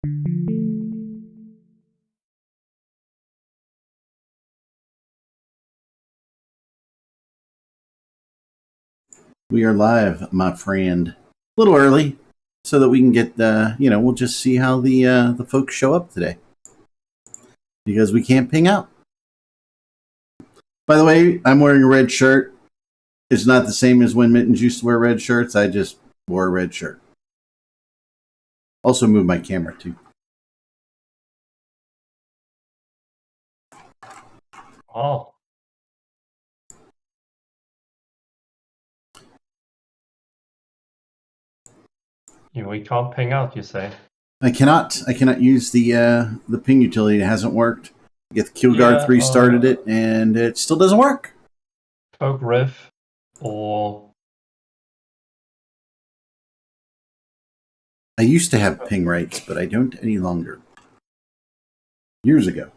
We are live, my friend. A little early, so that we can get, we'll just see how the folks show up today. Because we can't ping out. By the way, I'm wearing a red shirt. It's not the same as when Mittens used to wear red shirts. I just wore a red shirt. Also moved my camera, too. Oh. We can't ping out, you say? I cannot use the ping utility. It hasn't worked. Get the Killguard 3 started it, and it still doesn't work. Poke Riff or... I used to have ping rates, but I don't any longer. Years ago.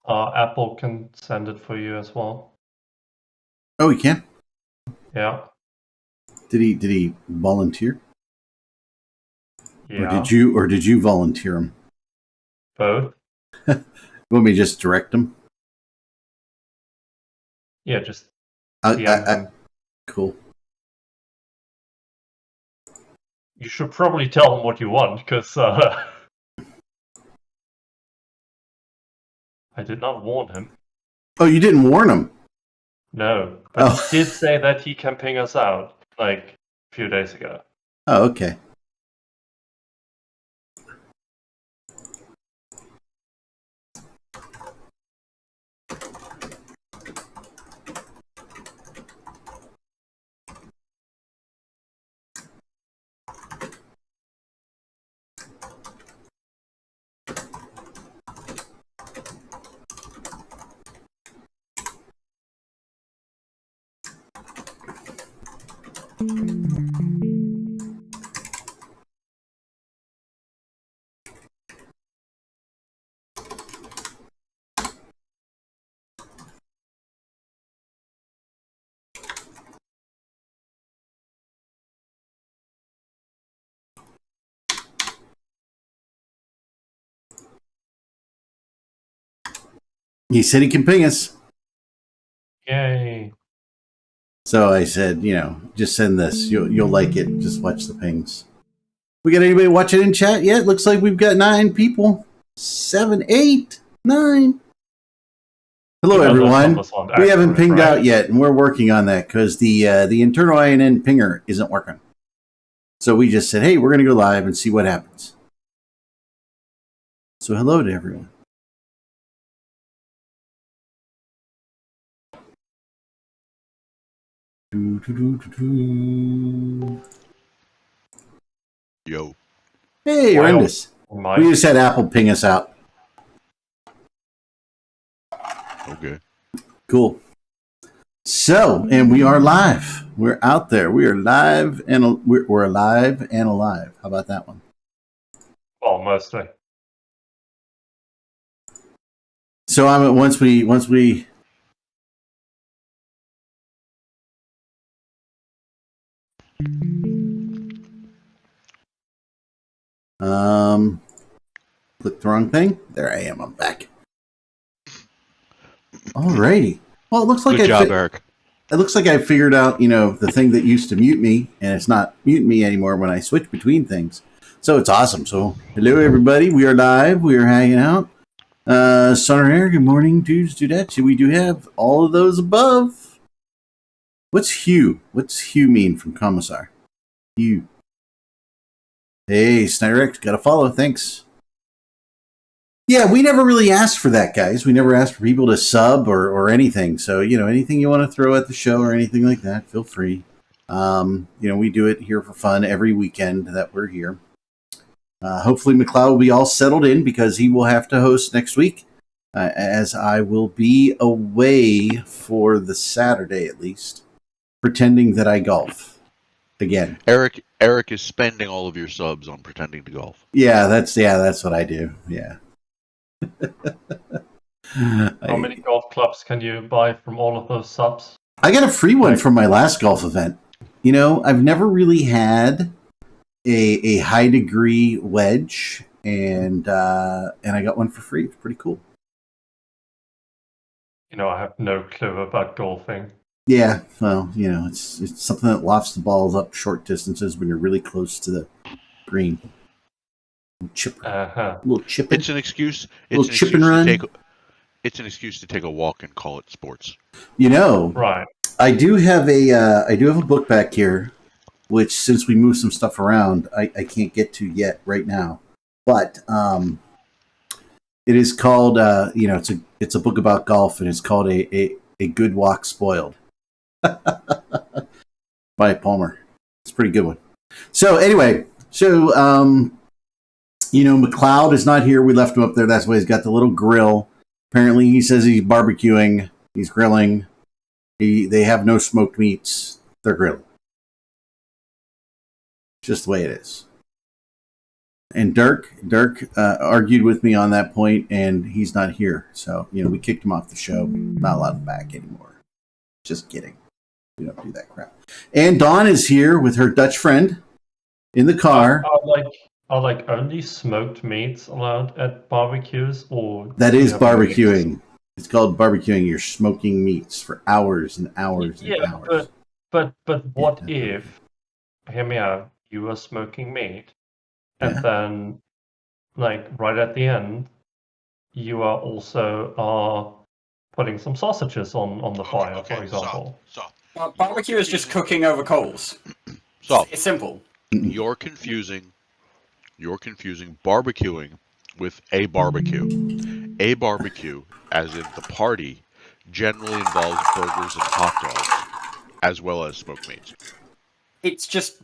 Apple can send it for you as well. Oh, he can? Yeah. Did he volunteer? Yeah. Or did you volunteer him? Both. You want me to just direct him? Yeah, just cool. You should probably tell him what you want, because I did not warn him. Oh, you didn't warn him? No, but he did say that he can ping us out, like, a few days ago. Oh, okay. He said he can ping us. Yay. So I said, just send this. You'll like it. Just watch the pings. We got anybody watching in chat yet? Looks like we've got 9 people. 7, 8, 9. Hello, everyone. We haven't pinged out yet, and we're working on that because the internal INN pinger isn't working. So we just said, hey, we're going to go live and see what happens. So hello to everyone. Yo. Hey, horrendous. We just had Apple ping us out. Okay. Cool. So, and we are live. We're out there. We are live and we're alive and alive. How about that one? Well, mostly. So once we clicked the wrong thing. There I am. I'm back. Alrighty. Well, it looks like Good job, Eric. It looks like I figured out, the thing that used to mute me, and it's not muting me anymore when I switch between things. So it's awesome. So hello, everybody. We are live. We are hanging out. Son and Eric, good morning, dudes, dudettes. We do have all of those above. What's Hugh? What's Hugh mean from Commissar? Hugh. Hey, Snyder X, got to follow. Thanks. Yeah, we never really asked for that, guys. We never asked for people to sub or anything. So, anything you want to throw at the show or anything like that, feel free. We do it here for fun every weekend that we're here. Hopefully McLeod will be all settled in because he will have to host next week, as I will be away for the Saturday at least, pretending that I golf again. Eric is spending all of your subs on pretending to golf. Yeah, that's what I do. Yeah. How many golf clubs can you buy from all of those subs? I got a free one from my last golf event. You know, I've never really had a high degree wedge, and I got one for free. It's pretty cool. You know, I have no clue about golfing. Yeah, well, you know, it's something that lofts the balls up short distances when you're really close to the green. Little chip. It's an excuse. Little chip and run. It's an excuse to take a walk and call it sports. You know, right? I do have a book back here, which since we moved some stuff around, I can't get to yet right now. But it is called you know, it's a book about golf, and it's called a Good Walk Spoiled by Palmer. It's a pretty good one. So anyway, you know, McLeod is not here. We left him up there. That's why he's got the little grill. Apparently, he says he's barbecuing. He's grilling. They have no smoked meats. They're grilling. Just the way it is. And Dirk argued with me on that point, and he's not here. So, you know, we kicked him off the show. Not allowed him back anymore. Just kidding. We don't do that crap. And Dawn is here with her Dutch friend in the car. Are like only smoked meats allowed at barbecues, or that is barbecuing? It's called barbecuing. You're smoking meats for hours and hours and hours. But what if, hear me out, you are smoking meat, and then, like right at the end, you are also putting some sausages on the fire, for example. Barbecue is just cooking over coals. It's simple. You're confusing barbecuing with a barbecue. A barbecue, as in the party, generally involves burgers and hot dogs, as well as smoked meats. It's just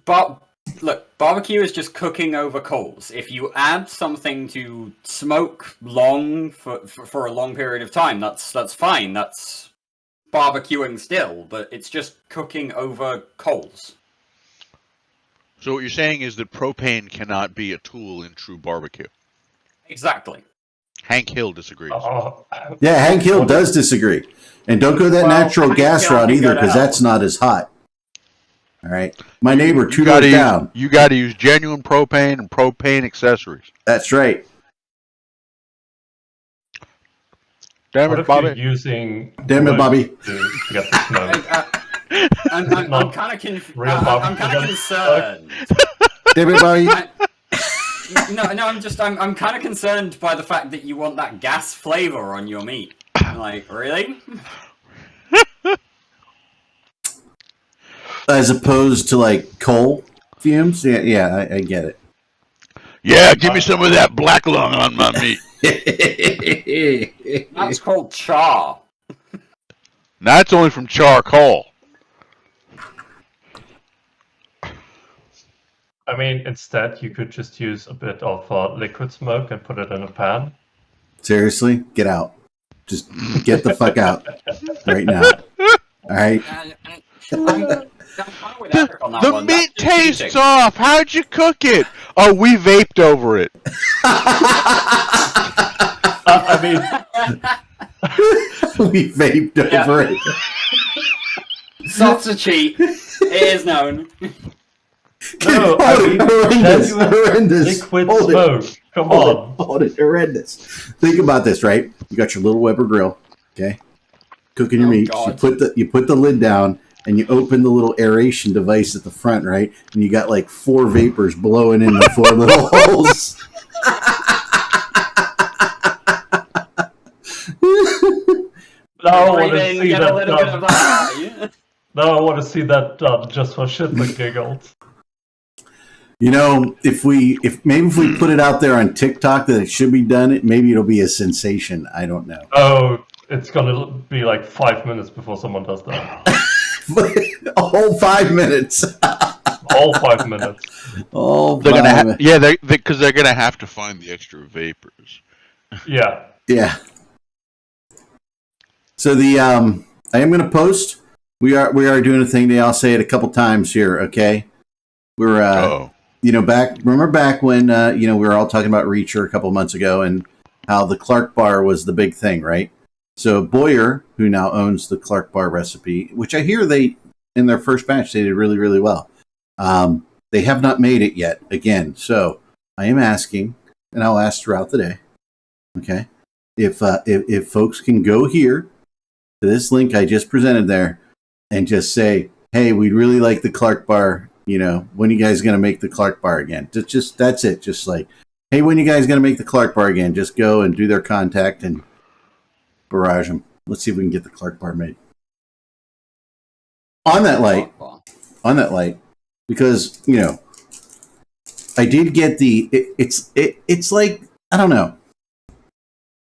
look, barbecue is just cooking over coals. If you add something to smoke long for a long period of time, that's fine. That's barbecuing still, but it's just cooking over coals. So what you're saying is that propane cannot be a tool in true barbecue. Exactly. Hank Hill disagrees. Yeah, Hank Hill does disagree. And don't go that natural gas route either, because that's not as hot. All right. My neighbor, two doors down. You got to use genuine propane and propane accessories. That's right. Damn it, Bobby. Damn it, Bobby. To get the smoke. I'm kind of concerned. Damn it, Bobby. I'm kind of concerned by the fact that you want that gas flavor on your meat. Like, really? As opposed to like coal fumes? Yeah, I get it. Yeah, give me some of that black lung on my meat. That's called char. That's only from charcoal. I mean, instead, you could just use a bit of liquid smoke and put it in a pan. Seriously? Get out. Just get the fuck out right now. All right? The meat tastes off. How'd you cook it? Oh, we vaped over it. I mean... we vaped over it. Soft's a cheat. It is known. No, horrendous. Liquid smoke. Come on. Hold it. Horrendous. Think about this, right? You got your little Weber grill, okay? Cooking your meat. You put the lid down, and you open the little aeration device at the front, right? And you got like 4 vapors blowing in the 4 little holes. Now I want to see that done just for shits and giggles. You know, if we put it out there on TikTok that it should be done, maybe it'll be a sensation. I don't know. Oh, it's gonna be like 5 minutes before someone does that. A whole 5 minutes. All 5 minutes. Oh, because they're gonna have to find the extra vapors. Yeah. Yeah. So I am gonna post. We are doing a thing today. I'll say it a couple times here. Okay. We're remember back when we were all talking about Reacher a couple months ago and how the Clark bar was the big thing, right? So Boyer, who now owns the Clark Bar recipe, which I hear they in their first batch they did really, really well. They have not made it yet. Again, so I am asking, and I'll ask throughout the day. Okay, if folks can go here to this link I just presented there, and just say, "Hey, we'd really like the Clark Bar. You know, when you guys going to make the Clark Bar again?" Just that's it. Just like, "Hey, when you guys going to make the Clark Bar again?" Just go and do their contact and barrage them. Let's see if we can get the Clark Bar made. On that light, because I did get the. It's like, I don't know.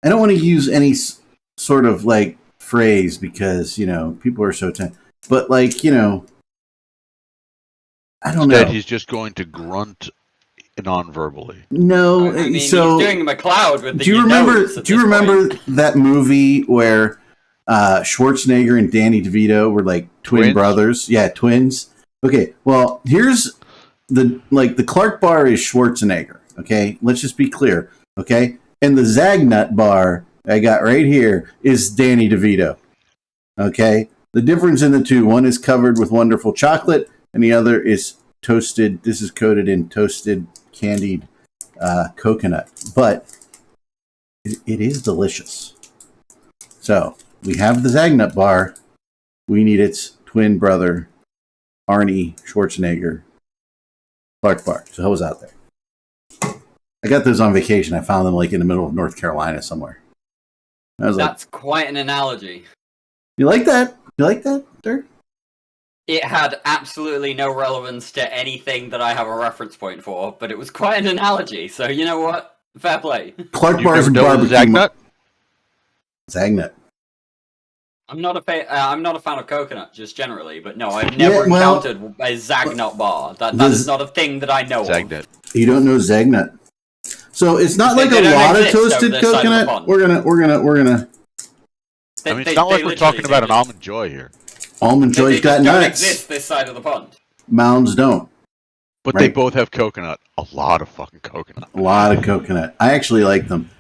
I don't want to use any sort of like phrase because people are so tense. But like I don't know. Instead, he's just going to grunt non-verbally. No, I mean, so he's doing McLeod with the. Do you remember that movie where Schwarzenegger and Danny DeVito were like twin brothers? Yeah, twins. Okay, well here's the Clark Bar is Schwarzenegger. Okay, let's just be clear. Okay, and the Zagnut bar I got right here is Danny DeVito. Okay, the difference in the two: one is covered with wonderful chocolate, and the other is toasted. This is coated in toasted candied coconut, but it is delicious. So we have the Zagnut bar. We need its twin brother, Arnie Schwarzenegger Clark Bar. So how was out there? I got those on vacation. I found them like in the middle of North Carolina somewhere. That's quite an analogy. You like that? You like that, Dirk? It had absolutely no relevance to anything that I have a reference point for, but it was quite an analogy. So you know what? Fair play. Clark Bar's barbecue. Zagnut? Zagnut. I'm not a fan of coconut, just generally, but no, I've never encountered a Zagnut bar. That is not a thing that I know Zagnut. of. You don't know Zagnut. So it's not like a lot of toasted coconut. We're gonna. I mean, it's not like we're talking about an Almond Joy here. Almond Joy's got nuts. Don't nuts. exist this side of the pond. Mounds don't. But they both have coconut. A lot of fucking coconut. A lot of coconut. I actually like them.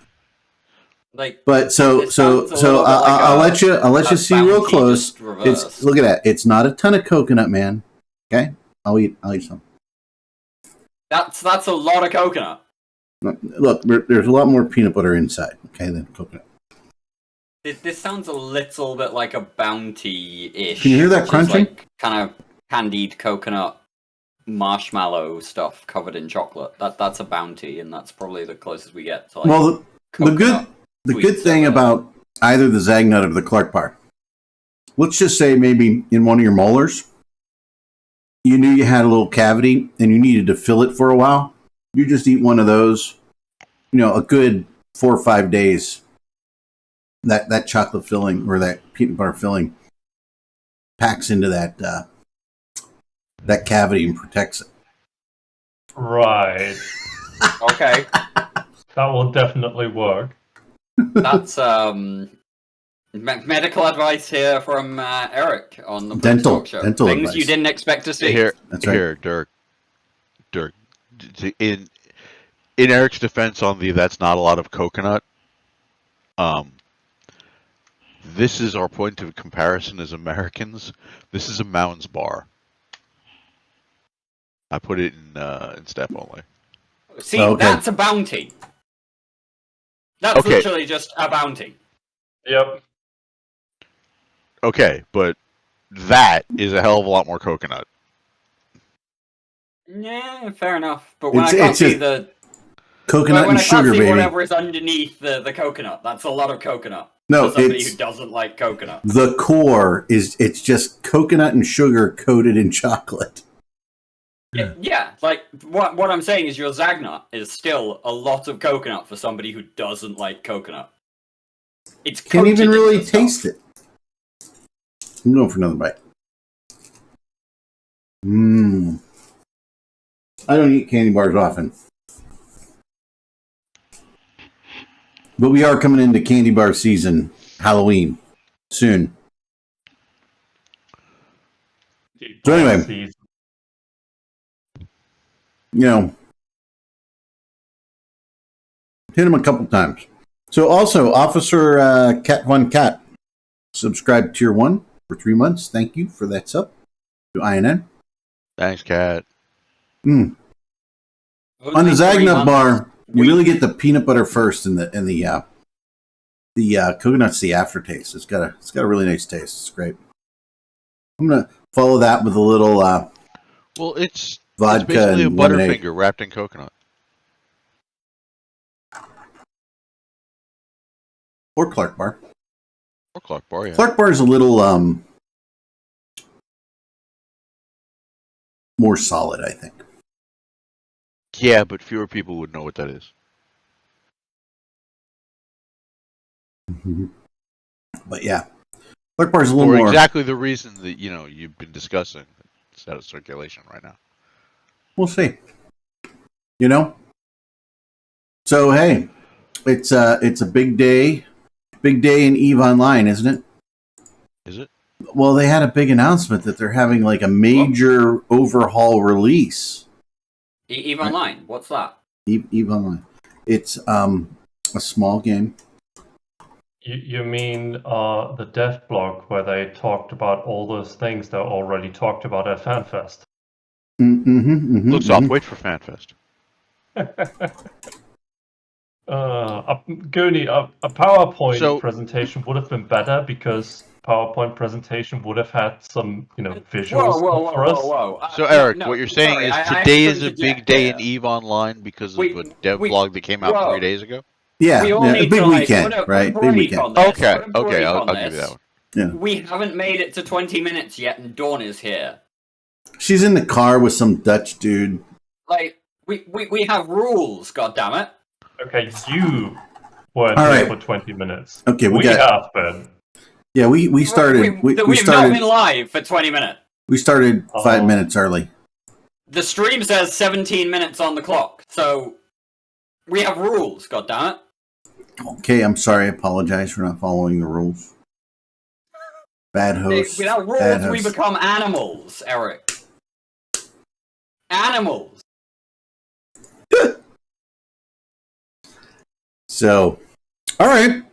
But so I'll let you see real close. Look at that. It's not a ton of coconut, man. Okay, I'll eat some. That's a lot of coconut. Look, there's a lot more peanut butter inside, okay, than coconut. This sounds a little bit like a bounty-ish. Can you hear that crunching? Like kind of candied coconut marshmallow stuff covered in chocolate. That's a bounty, and that's probably the closest we get to. Like, the good thing about either the Zagnut or the Clark Bar, let's just say maybe in one of your molars, you knew you had a little cavity and you needed to fill it for a while. You just eat one of those, a good 4 or 5 days. That chocolate filling or that peanut butter filling packs into that cavity and protects it. Right. Okay. That will definitely work. That's medical advice here from Erik on the dental Talk Show. Dental Things advice. you didn't expect to see. That's right. Here, Dirk. In Eric's defense on that's not a lot of coconut. This is our point of comparison as Americans. This is a Mounds bar. I put it in step only. See, that's a bounty. That's literally just a bounty. Yep. Okay, but that is a hell of a lot more coconut. Yeah, fair enough. But when I can't see the coconut and sugar, baby. Whatever is underneath the coconut, that's a lot of coconut. No, for somebody who doesn't like coconut. The core it's just coconut and sugar coated in chocolate. Yeah, like what I'm saying is your Zagnut is still a lot of coconut for somebody who doesn't like coconut. It's can't even really taste it. I'm going for another bite. I don't eat candy bars often. But we are coming into candy bar season, Halloween, soon. So anyway, hit him a couple times. So also, Officer Cat Von Cat subscribed tier 1 for 3 months. Thank you for that sub to INN. Thanks, Cat. On the Zagnut bar, you really get the peanut butter first, and the coconut's the aftertaste. It's got a really nice taste. It's great. I'm gonna follow that with a little Well, it's vodka basically a and lemonade. Butterfinger wrapped in coconut. Or Clark bar. Or Clark bar, yeah. Clark bar is a little more solid, I think. Yeah, but fewer people would know what that is. But yeah, Clark bar is a little For more. exactly the reason that you've been discussing. It's out of circulation right now. We'll see. So hey, it's a big day in EVE Online, isn't it? Is it? Well, they had a big announcement that they're having like a major overhaul release. EVE Online, what's that? EVE Online. It's a small game. You mean the dev blog where they talked about all those things they already talked about at FanFest? Looks off. Wait for FanFest. Goonie, a PowerPoint presentation would have been better because PowerPoint presentation would have had some, visuals for us. Whoa. So Eric, what you're saying is today is a big day in EVE Online because of a dev blog that came out 3 days ago? Yeah, we all need big to, weekend, right? Big weekend. Okay, I'll give you that one. Yeah. We haven't made it to 20 minutes yet, and Dawn is here. She's in the car with some Dutch dude. Like, we have rules, goddammit. Okay, you weren't All here right. for 20 minutes. Okay, we have been. Yeah, we started. We We've started. not been live for 20 minutes. We started 5 minutes early. The stream says 17 minutes on the clock, so we have rules, goddammit. Okay, I'm sorry. I apologize for not following the rules. Bad host. Without rules, we become animals, Eric. Animals. So, all right.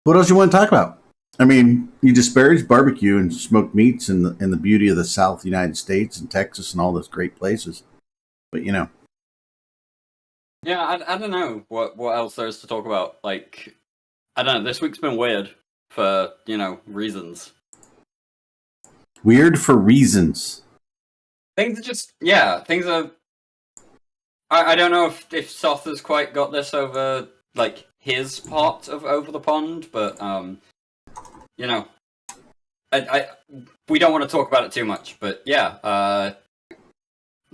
What else you want to talk about? I mean, you disparage barbecue and smoked meats and the beauty of the South United States and Texas and all those great places. But, Yeah, I don't know what else there is to talk about. Like, I don't know. This week's been weird for, reasons. Weird for reasons. Things are just, things are... I don't know if Soth has quite got this over, like, his part of Over the Pond, but, we don't want to talk about it too much, but yeah,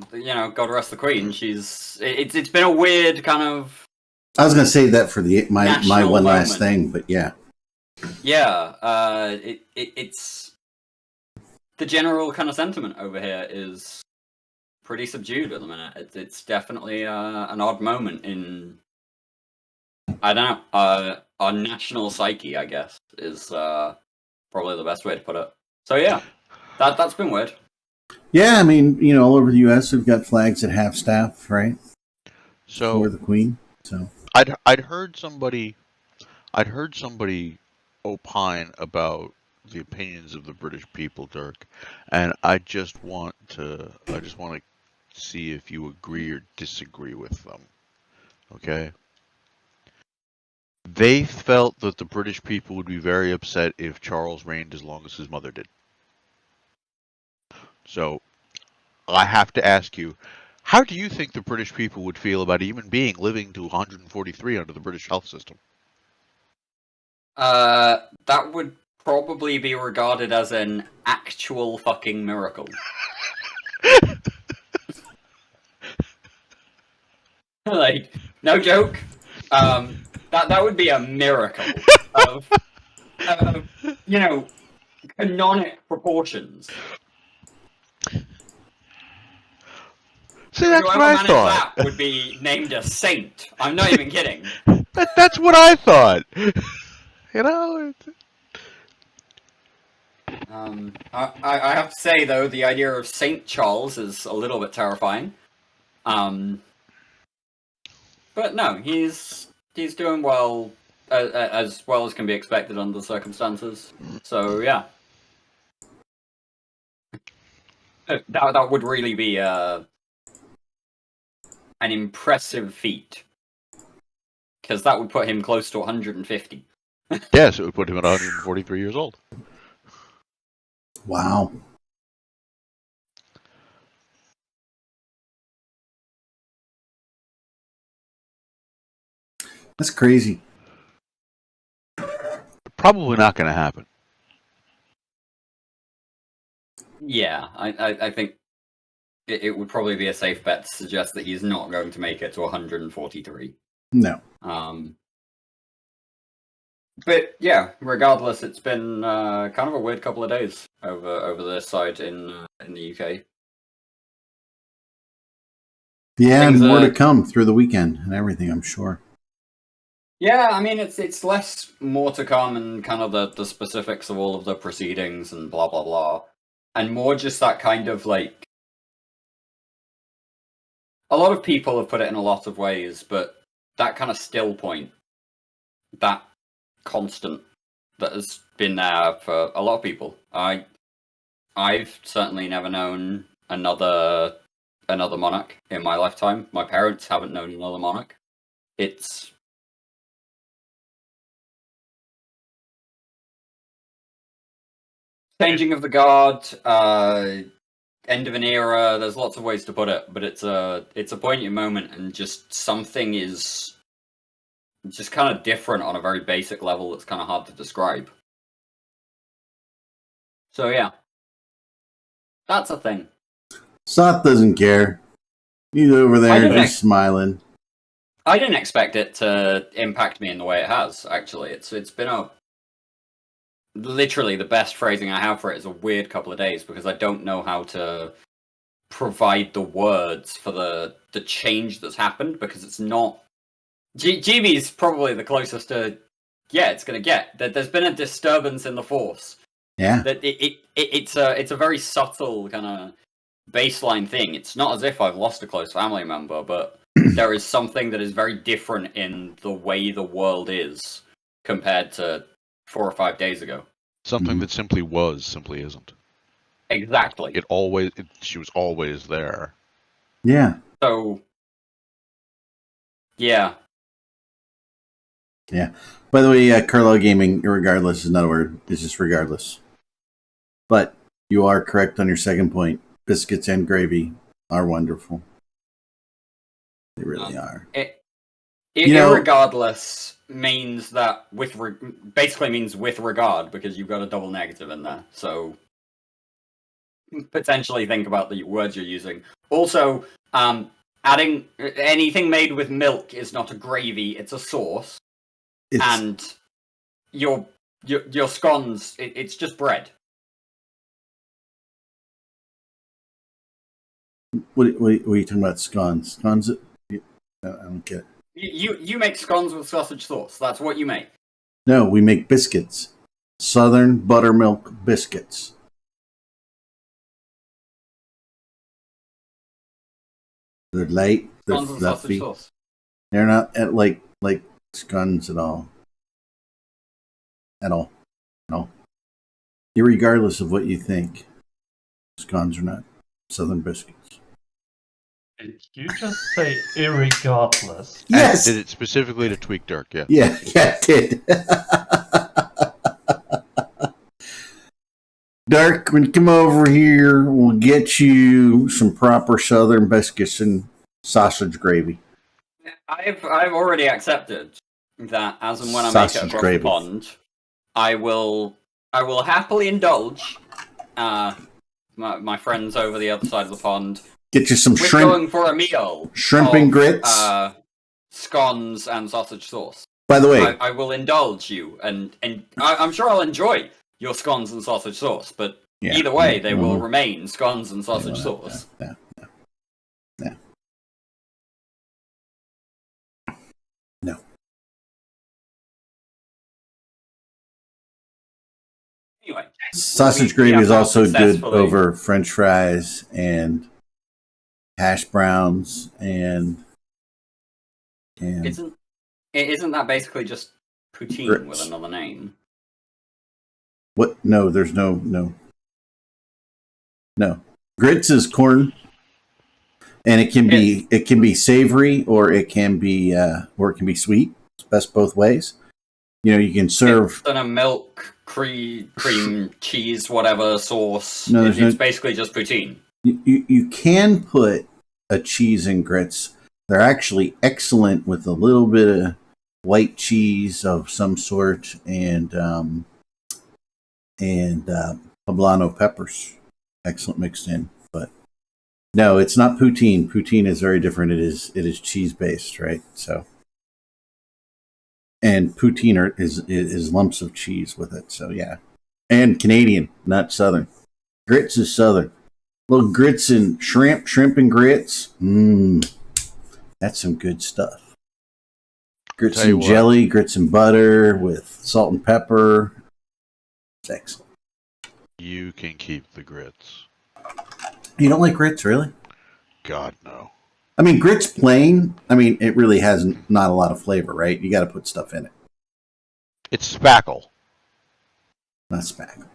God rest the Queen. It's been a weird kind of... I was going to say that for my one last thing, but yeah. Yeah, it's... The general kind of sentiment over here is pretty subdued at the minute. It's definitely an odd moment in... I don't know, our national psyche, I guess, is probably the best way to put it. So yeah, that's been weird. Yeah, I mean, all over the U.S. we've got flags at half staff, right? So for the Queen. So I'd heard somebody opine about the opinions of the British people, Dirk, and I just want to see if you agree or disagree with them. Okay? They felt that the British people would be very upset if Charles reigned as long as his mother did. So, I have to ask you, how do you think the British people would feel about a human being living to 143 under the British health system? That would probably be regarded as an actual fucking miracle. Like, no joke. That would be a miracle of canonic proportions. See, that's what I thought. That would be named a saint. I'm not even kidding. That's what I thought. I have to say though, the idea of Saint Charles is a little bit terrifying. But no, he's doing well, as well as can be expected under the circumstances. So yeah, that would really be an impressive feat, because that would put him close to 150. Yes, it would put him at 143 years old. Wow. That's crazy. Probably not going to happen. Yeah, I think it would probably be a safe bet to suggest that he's not going to make it to 143. No. But yeah, regardless, it's been kind of a weird couple of days over this side in the UK. Yeah, Things and more are- to come through the weekend and everything, I'm sure. Yeah, I mean, it's less more to come and kind of the specifics of all of the proceedings and blah blah blah, and more just that kind of like, a lot of people have put it in a lot of ways, but that kind of still point, that constant that has been there for a lot of people. I've certainly never known another monarch in my lifetime. My parents haven't known another monarch. It's changing of the guard, end of an era. There's lots of ways to put it, but it's a poignant moment, and just something is just kind of different on a very basic level that's kind of hard to describe. So yeah, that's a thing. Soth doesn't care. He's over I there didn't just smiling. I didn't expect it to impact me in the way it has. Actually, it's been literally the best phrasing I have for it is a weird couple of days, because I don't know how to provide the words for the change that's happened, because it's not. GB is probably the closest to. Yeah, it's gonna get. There's been a disturbance in the force. Yeah. That it's a very subtle kind of baseline thing. It's not as if I've lost a close family member, but there is something that is very different in the way the world is compared to 4 or 5 days ago. Something that simply isn't. Exactly. She was always there. Yeah. So, yeah. Yeah. By the way, Carlo Gaming, regardless is not a word. It's just regardless. But you are correct on your second point. Biscuits and gravy are wonderful. They really are. Irregardless means that basically means with regard, because you've got a double negative in there. So potentially think about the words you're using. Also, adding anything made with milk is not a gravy; it's a sauce. And your scones, it's just bread. What are you talking about? Scones? Scones? I don't get it. You make scones with sausage sauce. That's what you make. No, we make biscuits. Southern buttermilk biscuits. They're light. They're Scones with sausage fluffy. sauce. They're not like scones at all. At all. No. Irregardless of what you think, scones are not Southern biscuits. Did you just say irregardless? Yes. I did it specifically to tweak Dirk, yeah. Yeah, I did. Dirk, when you come over here, we'll get you some proper Southern biscuits and sausage gravy. I've already accepted that as and when I make it Sausage across gravy. the pond, I will happily indulge my friends over the other side of the pond. Get you some We're shrimp. going for a meal. Shrimp and grits. Scones and sausage sauce. By the way, I will indulge you, and I'm sure I'll enjoy your scones and sausage sauce. But yeah. either way, they will remain scones and sausage sauce. Yeah. No. Anyway, Sausage gravy is also good over French fries and hash browns and And Isn't that basically just poutine grits. with another name? What? No, there's no. Grits is corn, and it can be savory or it can be sweet. It's best both ways. You know, you can serve. It's in a milk, cream, cheese, whatever sauce. No, It's basically just poutine. You can put a cheese in grits. They're actually excellent with a little bit of white cheese of some sort and poblano peppers. Excellent mixed in. But no, it's not poutine. Poutine is very different. It is cheese based, right? So, and poutine is lumps of cheese with it. So yeah, and Canadian, not Southern. Grits is Southern. Little grits and shrimp and grits. That's some good stuff. Grits and jelly, grits and butter with salt and pepper. It's excellent. You can keep the grits. You don't like grits, really? God, no. I mean, grits plain, it really has not a lot of flavor, right? You got to put stuff in it. It's spackle. Not spackle.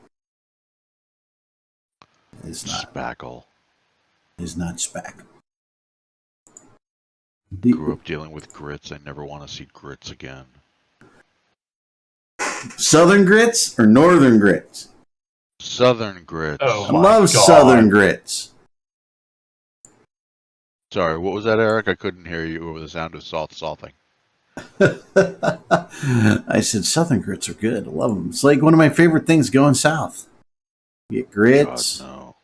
It's not. Spackle. It's not spackle. Grew up dealing with grits. I never want to see grits again. Southern grits or northern grits? Southern grits. Oh, I love Southern grits. Sorry, what was that, Eric? I couldn't hear you over the sound of salting. I said Southern grits are good. I love them. It's like one of my favorite things going south. You get grits. God, no.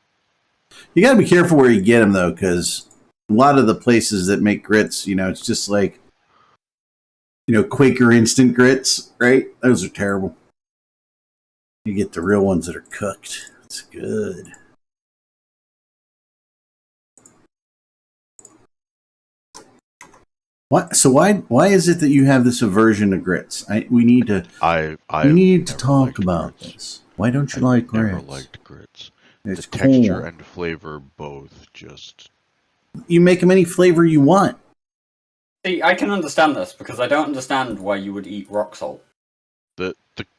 You got to be careful where you get them, though, because a lot of the places that make grits, it's just like, Quaker instant grits, right? Those are terrible. You get the real ones that are cooked. It's good. What? So why is it that you have this aversion to grits? We need to talk about this. Why don't you like grits? Never liked grits. It's the texture cool. and flavor both just. You make them any flavor you want. See, I can understand this because I don't understand why you would eat rock salt.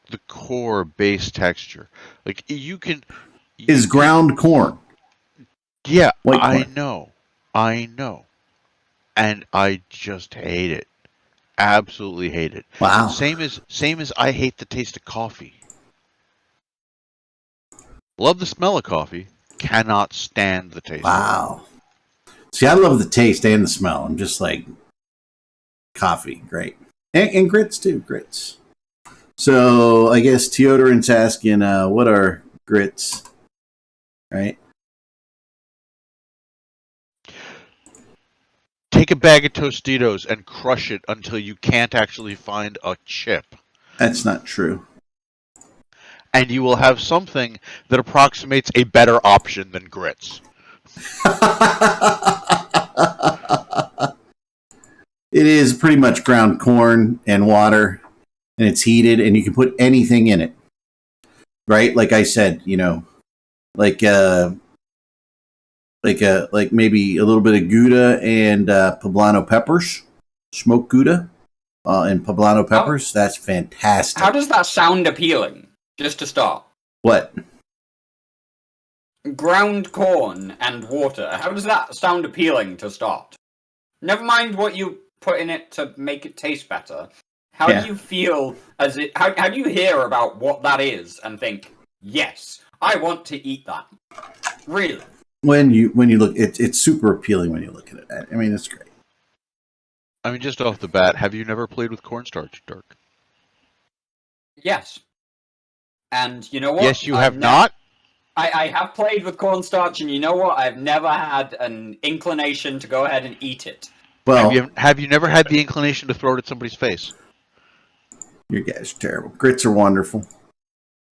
The core base texture, like is ground corn. Yeah, White corn. I know, and I just hate it. Absolutely hate it. Wow. Same as I hate the taste of coffee. Love the smell of coffee. Cannot stand the taste. Wow. See, I love the taste and the smell. I'm just like coffee, great, and grits too. Grits. So I guess Teodorin's asking, what are grits? Right? Take a bag of Tostitos and crush it until you can't actually find a chip. That's not true. And you will have something that approximates a better option than grits. It is pretty much ground corn and water, and it's heated, and you can put anything in it. Right? Like I said, like maybe a little bit of Gouda and poblano peppers, smoked Gouda and poblano peppers. That's fantastic. How does that sound appealing? Just to start. What? Ground corn and water. How does that sound appealing to start? Never mind what you put in it to make it taste better. How do you feel as it? How do you hear about what that is and think, yes, I want to eat that? Really? When you look, it's super appealing when you look at it. I mean, it's great. I mean, just off the bat, have you never played with cornstarch, Dirk? Yes. And you know what? Yes, you have not? I have played with cornstarch, and you know what? I've never had an inclination to go ahead and eat it. Well, have you never had the inclination to throw it at somebody's face? Your guys are terrible. Grits are wonderful.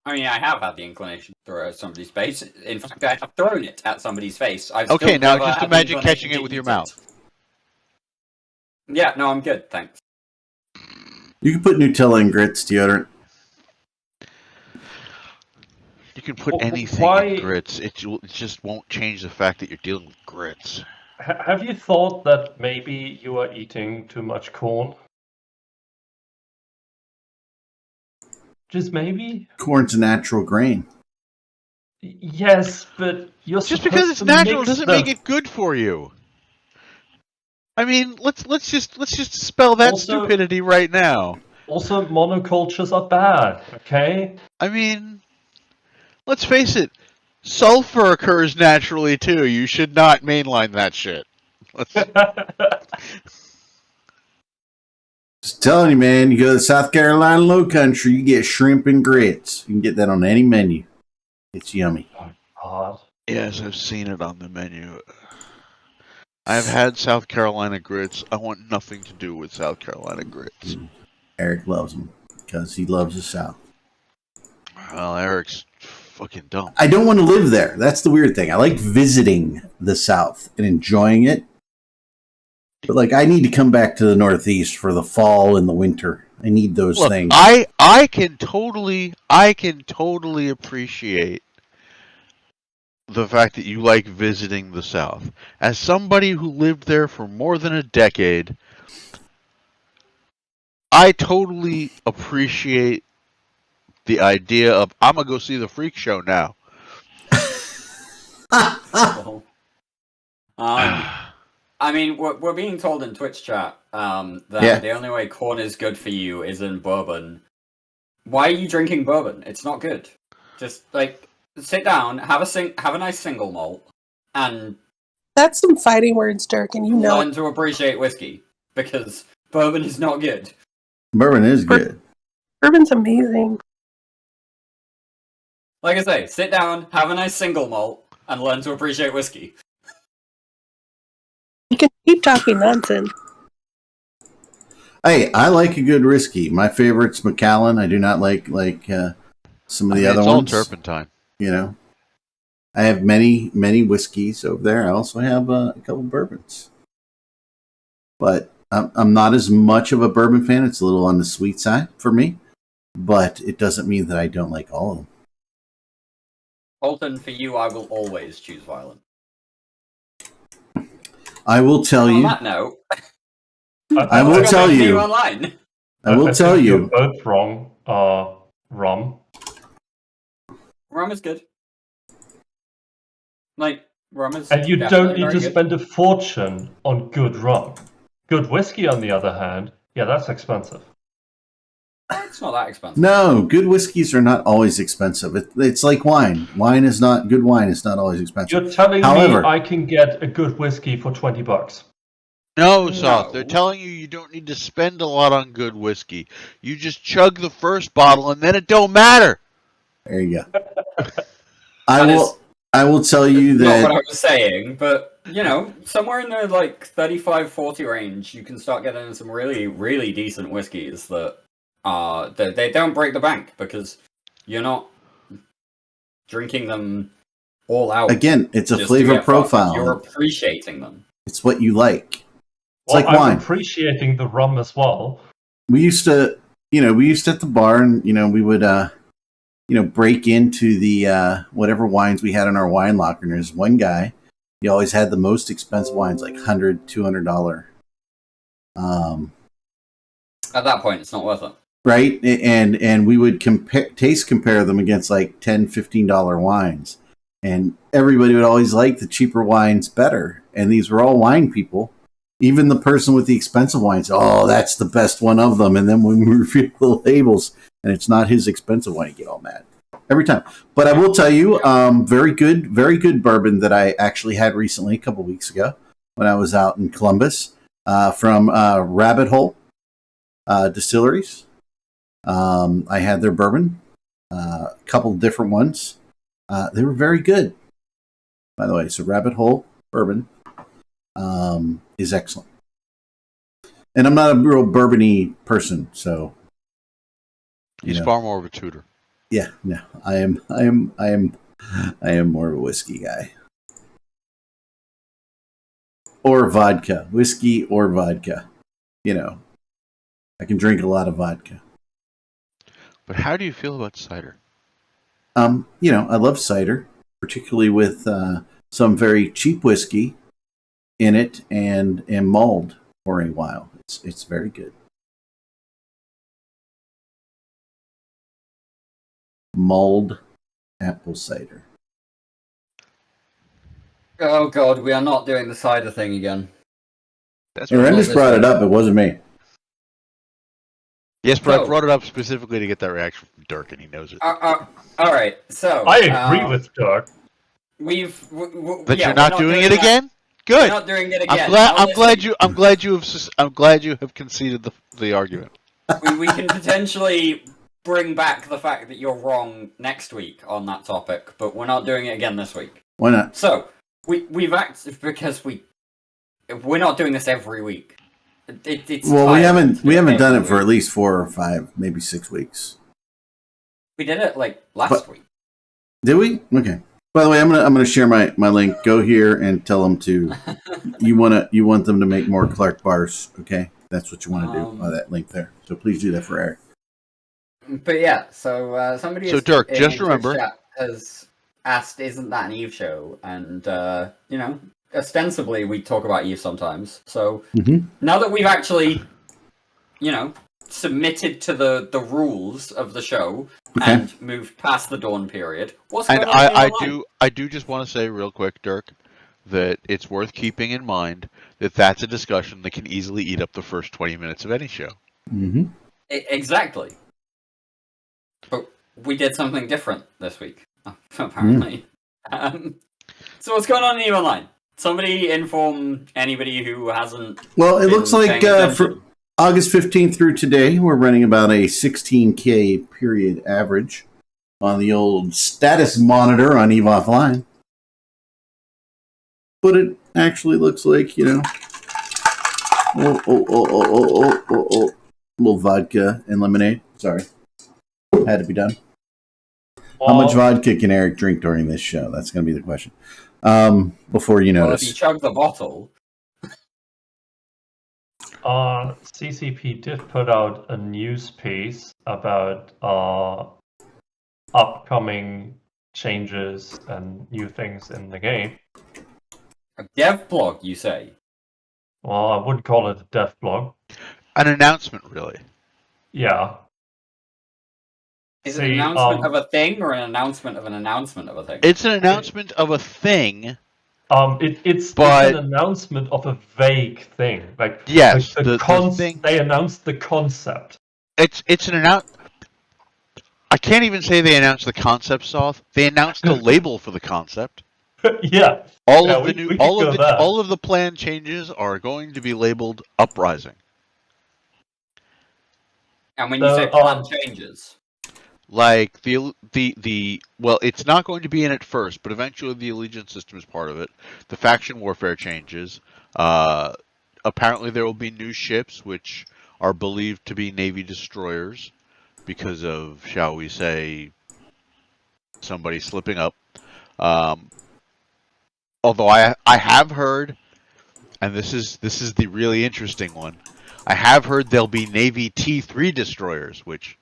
I mean, I have had the inclination to throw it at somebody's face. In fact, I have thrown it at somebody's face. Okay, now just imagine catching it with your mouth. Yeah, no, I'm good, thanks. You can put Nutella in grits, deodorant. You can put anything in grits. It just won't change the fact that you're dealing with grits. Have you thought that maybe you are eating too much corn? Just maybe? Corn's a natural grain. Yes, but you're Just because supposed it's to natural mix doesn't them. make it good for you. I mean, let's just dispel that Also- stupidity right now. Also, monocultures are bad, okay? I mean, let's face it, sulfur occurs naturally too. You should not mainline that shit. Just telling you, man, you go to the South Carolina Low Country, you get shrimp and grits. You can get that on any menu. It's yummy. Oh, God. Yes, I've seen it on the menu. I've had South Carolina grits. I want nothing to do with South Carolina grits. Eric loves them because he loves the South. Well, Eric's fucking dumb. I don't want to live there. That's the weird thing. I like visiting the South and enjoying it. But, like, I need to come back to the Northeast for the fall and the winter. I need those Look, things. I can totally appreciate the fact that you like visiting the South. As somebody who lived there for more than a decade, I totally appreciate the idea of, I'm going to go see the freak show now. Well, I mean, we're being told in Twitch chat that the only way corn is good for you is in bourbon. Why are you drinking bourbon? It's not good. Just like sit down, have a nice single malt, and That's some fighting words, Dirk, and you know learn to appreciate whiskey because bourbon is not good. Bourbon is good. bourbon's amazing. Like I say, sit down, have a nice single malt, and learn to appreciate whiskey. You can keep talking nonsense. Hey, I like a good whiskey. My favorite's Macallan. I do not like some of the other it's ones. all turpentine. You know, I have many whiskeys over there. I also have a couple bourbons, but I'm not as much of a bourbon fan. It's a little on the sweet side for me, but it doesn't mean that I don't like all of them. Colton, for you, I will always choose violent. I will tell On you. that note, I will tell you. Online. I will tell think you. You're both wrong. Rum. Rum is good. Like, rum is. And you definitely don't need very to good. spend a fortune on good rum. Good whiskey, on the other hand, yeah, that's expensive. It's not that expensive. No, good whiskeys are not always expensive. It's like wine. Good wine is not always expensive. You're telling However, me I can get a good whiskey for $20? No, Soft. No. They're telling you don't need to spend a lot on good whiskey. You just chug the first bottle and then it don't matter. There you go. I will tell you Not that what I was saying, but you know, somewhere in the like 35-40 range, you can start getting some really, really decent whiskeys that they don't break the bank because you're not drinking them all out. again, it's a just to flavor get fucked. profile. You're appreciating them. It's what you like. It's Well, like I'm wine. appreciating the rum as well. We used to at the bar, and we would break into the whatever wines we had in our wine locker. And there's one guy, he always had the most expensive wines, like $100, $200. At that point, it's not worth it. Right, and we would compare them against like $10, $15 wines, and everybody would always like the cheaper wines better. And these were all wine people. Even the person with the expensive wines, oh, that's the best one of them. And then when we reveal the labels, and it's not his expensive one, you get all mad every time. But I will tell you, very good bourbon that I actually had recently, a couple weeks ago, when I was out in Columbus, from Rabbit Hole Distilleries. I had their bourbon, a couple different ones. They were very good, by the way. So Rabbit Hole bourbon is excellent. And I'm not a real bourbon-y person, so He's far more of a tutor. yeah, no, I am more of a whiskey guy. Or vodka. Whiskey or vodka. I can drink a lot of vodka. But how do you feel about cider? I love cider, particularly with some very cheap whiskey. in it and mulled for a while. It's very good. Mulled apple cider. Oh god, we are not doing the cider thing again. That's Hey, right. Ren just brought it up. It wasn't me. Yes, but I So- brought it up specifically to get that reaction from Dirk, and he knows it. Alright, so... I agree with Dirk. That yeah, you're not doing it again? We're Good. not doing it again. I'm glad Honestly, you have conceded the argument. we can potentially bring back the fact that you're wrong next week on that topic, but we're not doing it again this week. Why not? So, we've acted because we're not doing this every week. It's Well, we tiring haven't every done it for week. at least 4 or 5, maybe 6 weeks. We did it like last But- week. Did we? Okay. By the way, I'm gonna share my link. Go here and tell them to you want them to make more Clark bars. Okay, that's what you want to do by that link there. So please do that for Eric. But yeah, so somebody. So, Dirk, just remember- Twitch chat has asked, "Isn't that an Eve show?" And ostensibly we talk about Eve sometimes. So now that we've actually, submitted to the rules of the show and moved past the dawn period, what's And going on in your life? I do just want to say real quick, Dirk, that it's worth keeping in mind that that's a discussion that can easily eat up the first 20 minutes of any show. Mm-hmm. Exactly. But we did something different this week, apparently. So what's going on in Eve Online? Somebody inform anybody who hasn't. Well, it been looks like paying attention. for August 15th through today, we're running about a 16K period average on the old status monitor on EVE Offline. But it actually looks like, little vodka and lemonade. Sorry. Had to be done. How much vodka can Eric drink during this show? That's going to be the question. Before you Well, notice. if you chug the bottle. CCP did put out a news piece about upcoming changes and new things in the game. A dev blog, you say? Well, I wouldn't call it a dev blog. An announcement, really. Yeah. Is it an announcement of a thing or an announcement of an announcement of a thing? It's an announcement of a thing. It's an announcement of a vague thing. Like yes, the thing. They announced the concept. It's an announcement. I can't even say they announced the concept, Soth. They announced the label for the concept. Yeah. All of the plan changes are going to be labeled Uprising. And when you say plan changes, like well, it's not going to be in it first, but eventually the Allegiance system is part of it. The faction warfare changes. Apparently there will be new ships, which are believed to be Navy destroyers because of, shall we say, somebody slipping up. Although I have heard, and this is the really interesting one, I have heard there'll be Navy T3 destroyers, which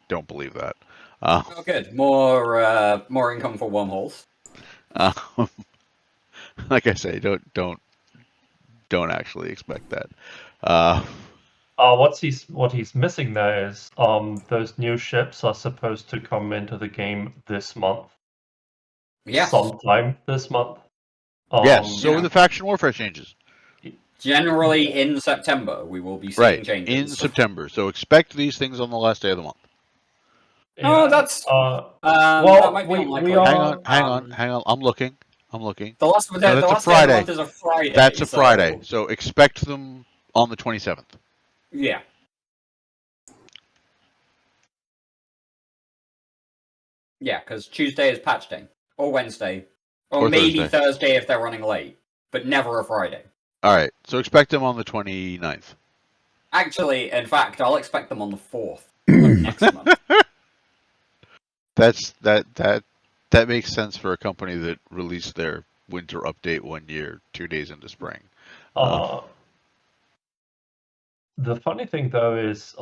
don't believe that. oh, good. More income for wormholes. Like I say, don't actually expect that. What he's missing there is those new ships are supposed to come into the game this month. Yes. Sometime this month. Yes. So are the faction warfare changes. Generally in September, we will be seeing changes. In September. So expect these things on the last day of the month. No, that's well, that might be unlikely. Hang on. I'm looking. The last day of the month is a Friday. That's a Friday. So expect them on the 27th. Yeah. Yeah, because Tuesday is patch day. Or Wednesday. Or maybe Thursday if they're running late. But never a Friday. Alright, so expect them on the 29th. Actually, in fact, I'll expect them on the 4th of next month. That makes sense for a company that released their winter update 1 year, 2 days into spring. The funny thing though is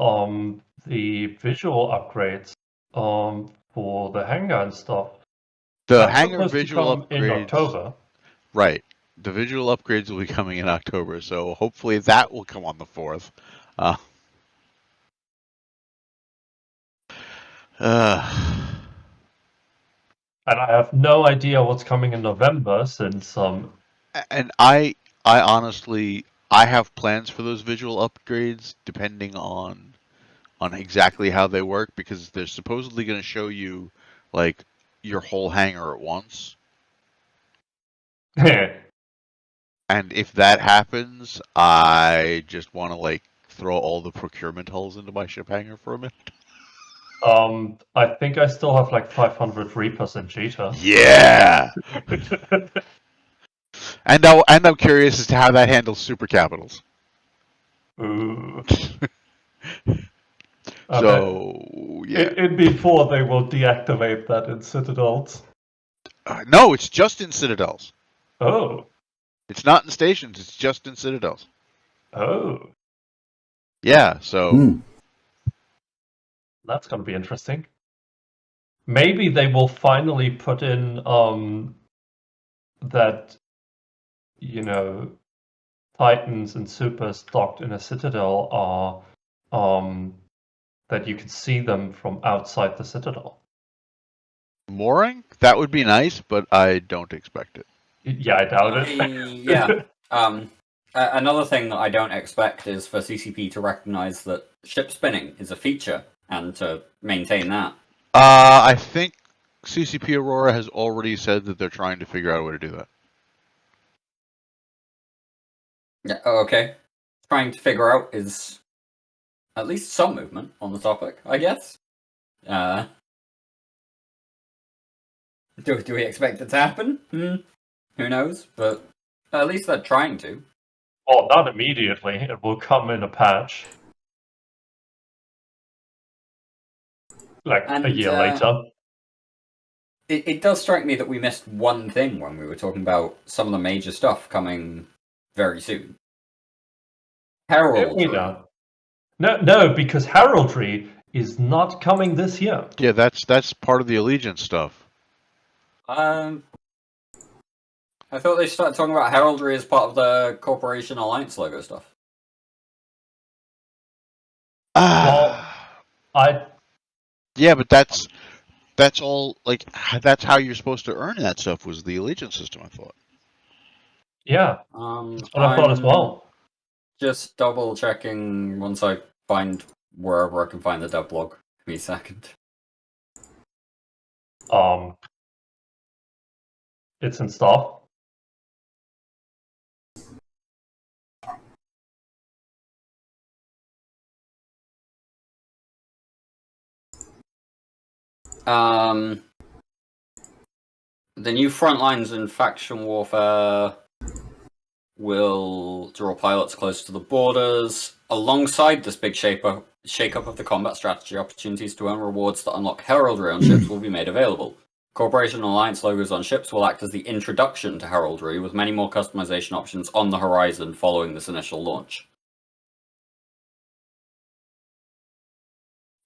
the visual upgrades for the hangar and stuff. The that's hangar supposed to visual come in upgrades October. Right. the visual upgrades will be coming in October, so hopefully that will come on the 4th. And I have no idea what's coming in November since And I honestly, I have plans for those visual upgrades depending on exactly how they work, because they're supposedly going to show you like your whole hangar at once. And if that happens, I just want to like throw all the procurement hulls into my ship hangar for a minute. I think I still have like 500 Reapers in Cheetah. Yeah. And I'm curious as to how that handles super capitals. Ooh. So yeah. In before they will deactivate that in Citadels. No, it's just in citadels. Oh. It's not in stations. It's just in citadels. Oh. Yeah. So That's gonna be interesting. Maybe they will finally put in that, you know, Titans and Supers docked in a Citadel are that you can see them from outside the Citadel. mooring, that would be nice, but I don't expect it. Yeah, I doubt it. Yeah. Another thing that I don't expect is for CCP to recognize that ship spinning is a feature and to maintain that. I think CCP Aurora has already said that they're trying to figure out a way to do that. Yeah. Okay. Trying to figure out is at least some movement on the topic, I guess. Do we expect it to happen? Who knows? But at least they're trying to. Well, not immediately. It will come in a patch. Like a year later. It does strike me that we missed one thing when we were talking about some of the major stuff coming very soon. Heraldry. No, because heraldry is not coming this year. Yeah, that's part of the Allegiance stuff. I thought they started talking about heraldry as part of the Corporation Alliance logo stuff. Well, yeah, but that's all like that's how you're supposed to earn that stuff was the Allegiance system, I thought. Yeah, that's what I thought as well. Just double checking once I find wherever I can find the dev blog. Give me a second. It's in staff. The new front lines in faction warfare will draw pilots close to the borders. Alongside this big shake-up of the combat strategy, opportunities to earn rewards that unlock heraldry on ships will be made available. Corporation Alliance logos on ships will act as the introduction to heraldry, with many more customization options on the horizon following this initial launch.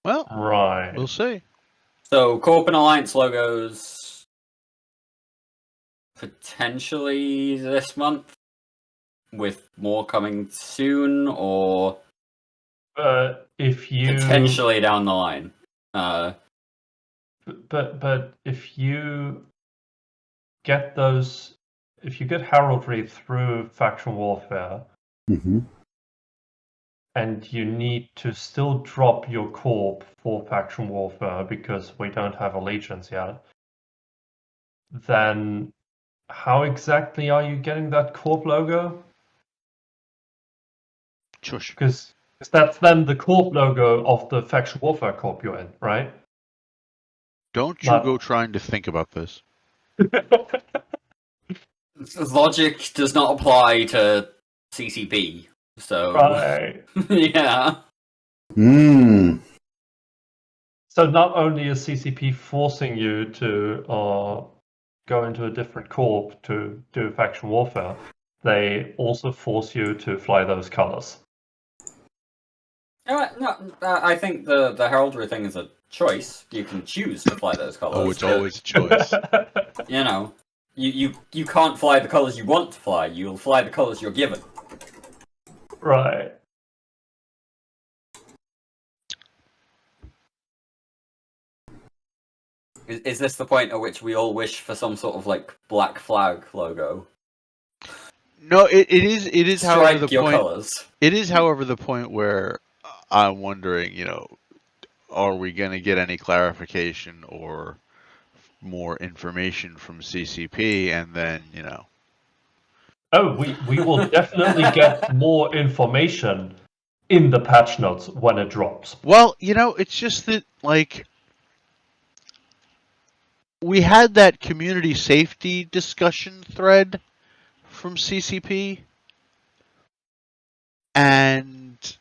Well, right. We'll see. So, Corp and Alliance logos potentially this month, with more coming soon, or if you potentially down the line. But if you get those, if you get heraldry through faction warfare, and you need to still drop your corp for faction warfare because we don't have allegiance yet, then how exactly are you getting that corp logo? Shush. Because that's then the corp logo of the faction warfare corp you're in, right? Don't you go trying to think about this. Logic does not apply to CCP, so Right. yeah. So not only is CCP forcing you to go into a different corp to do faction warfare, they also force you to fly those colors. No, I think the heraldry thing is a choice. You can choose to fly those colors. Oh, it's always a choice. You know, You can't fly the colors you want to fly. You'll fly the colors you're given. Right. Is this the point at which we all wish for some sort of like black flag logo? No, it is however Strike the your point. colors. It is, however, the point where I'm wondering, are we going to get any clarification or more information from CCP, and then, Oh, we will definitely get more information in the patch notes when it drops. Well, it's just that, like, we had that community safety discussion thread from CCP, and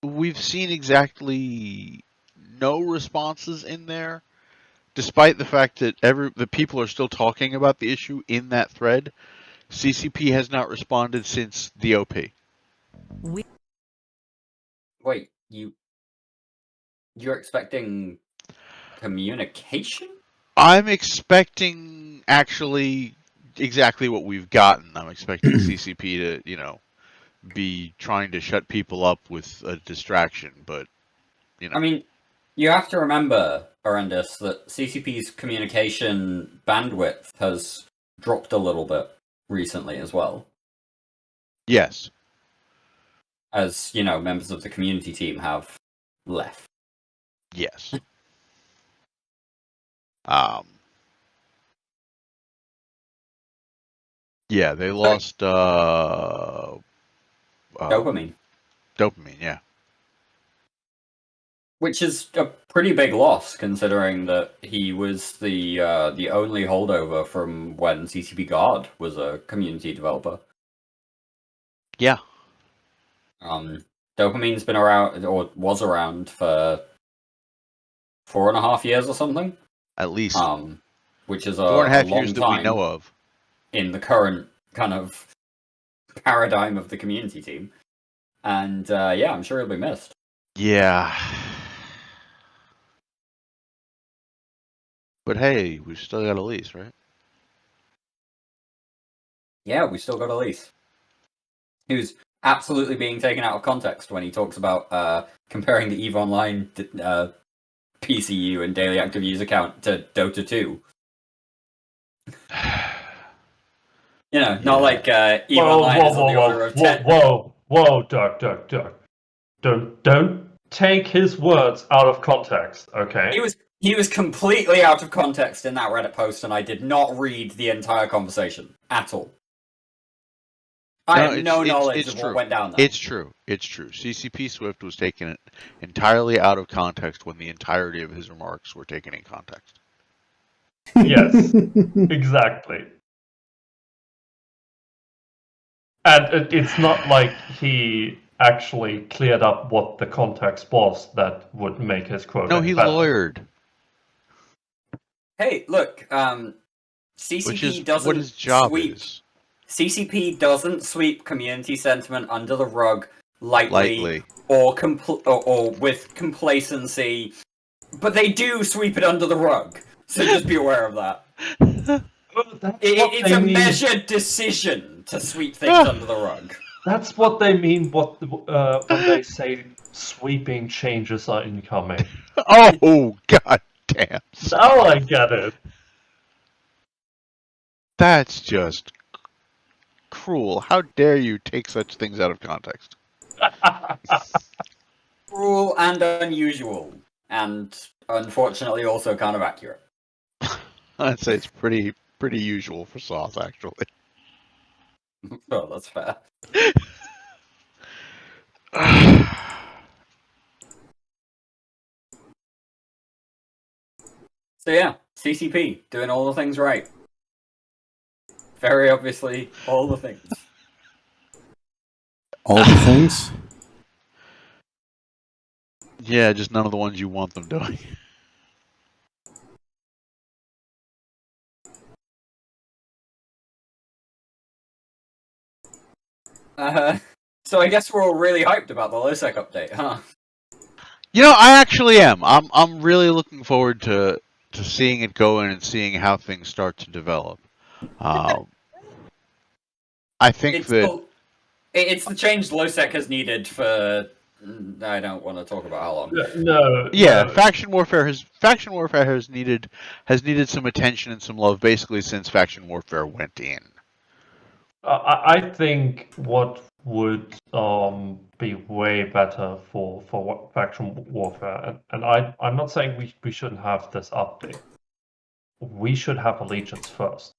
we've seen exactly no responses in there, despite the fact that the people are still talking about the issue in that thread. CCP has not responded since the OP. Wait, you're expecting communication? I'm expecting actually exactly what we've gotten. I'm expecting CCP to, be trying to shut people up with a distraction, but, I mean, you have to remember, Horrendous, that CCP's communication bandwidth has dropped a little bit recently as well. Yes. As, members of the community team have left. Yes. Yeah, they lost Dopamine. Dopamine, yeah. Which is a pretty big loss, considering that he was the only holdover from when CCP Guard was a community developer. Yeah. Dopamine's been around, or was around, for 4.5 years or something. At least. Which is a 4.5 long years that time we know of. in the current kind of paradigm of the community team. And yeah, I'm sure he'll be missed. Yeah. But hey, we've still got Elise, right? Yeah, we still got Elise. Who's absolutely being taken out of context when he talks about comparing the EVE Online PCU and daily active user count to Dota 2. Not like EVE Online is on the order of 10. Whoa, Duck. Don't take his words out of context, okay? He was completely out of context in that Reddit post, and I did not read the entire conversation at all. I have no knowledge of what went down there. It's true. CCP Swift was taken entirely out of context when the entirety of his remarks were taken in context. Yes, exactly. And it's not like he actually cleared up what the context was that would make his quote. No, he lawyered. Hey, look, CCP doesn't what his job sweep. is. CCP doesn't sweep community sentiment under the rug lightly. Or with complacency, but they do sweep it under the rug. So just be aware of that. It's a measured decision to sweep things under the rug. That's what they mean when they say sweeping changes are incoming. Oh, god damn. Now I get it. That's just cruel. How dare you take such things out of context? Cruel and unusual. And unfortunately also kind of accurate. I'd say it's pretty usual for Sauce, actually. Oh, that's fair. So yeah, CCP, doing all the things right. Very obviously, all the things. All the things? Yeah, just none of the ones you want them doing. So I guess we're all really hyped about the LoSec update, huh? I actually am. I'm really looking forward to to seeing it go in and seeing how things start to develop. I think It's the change LoSec has needed for. I don't want to talk about how long. No. faction warfare has needed some attention and some love basically since faction warfare went in. I think what would be way better for faction warfare, and I'm not saying we shouldn't have this update. We should have allegiance first.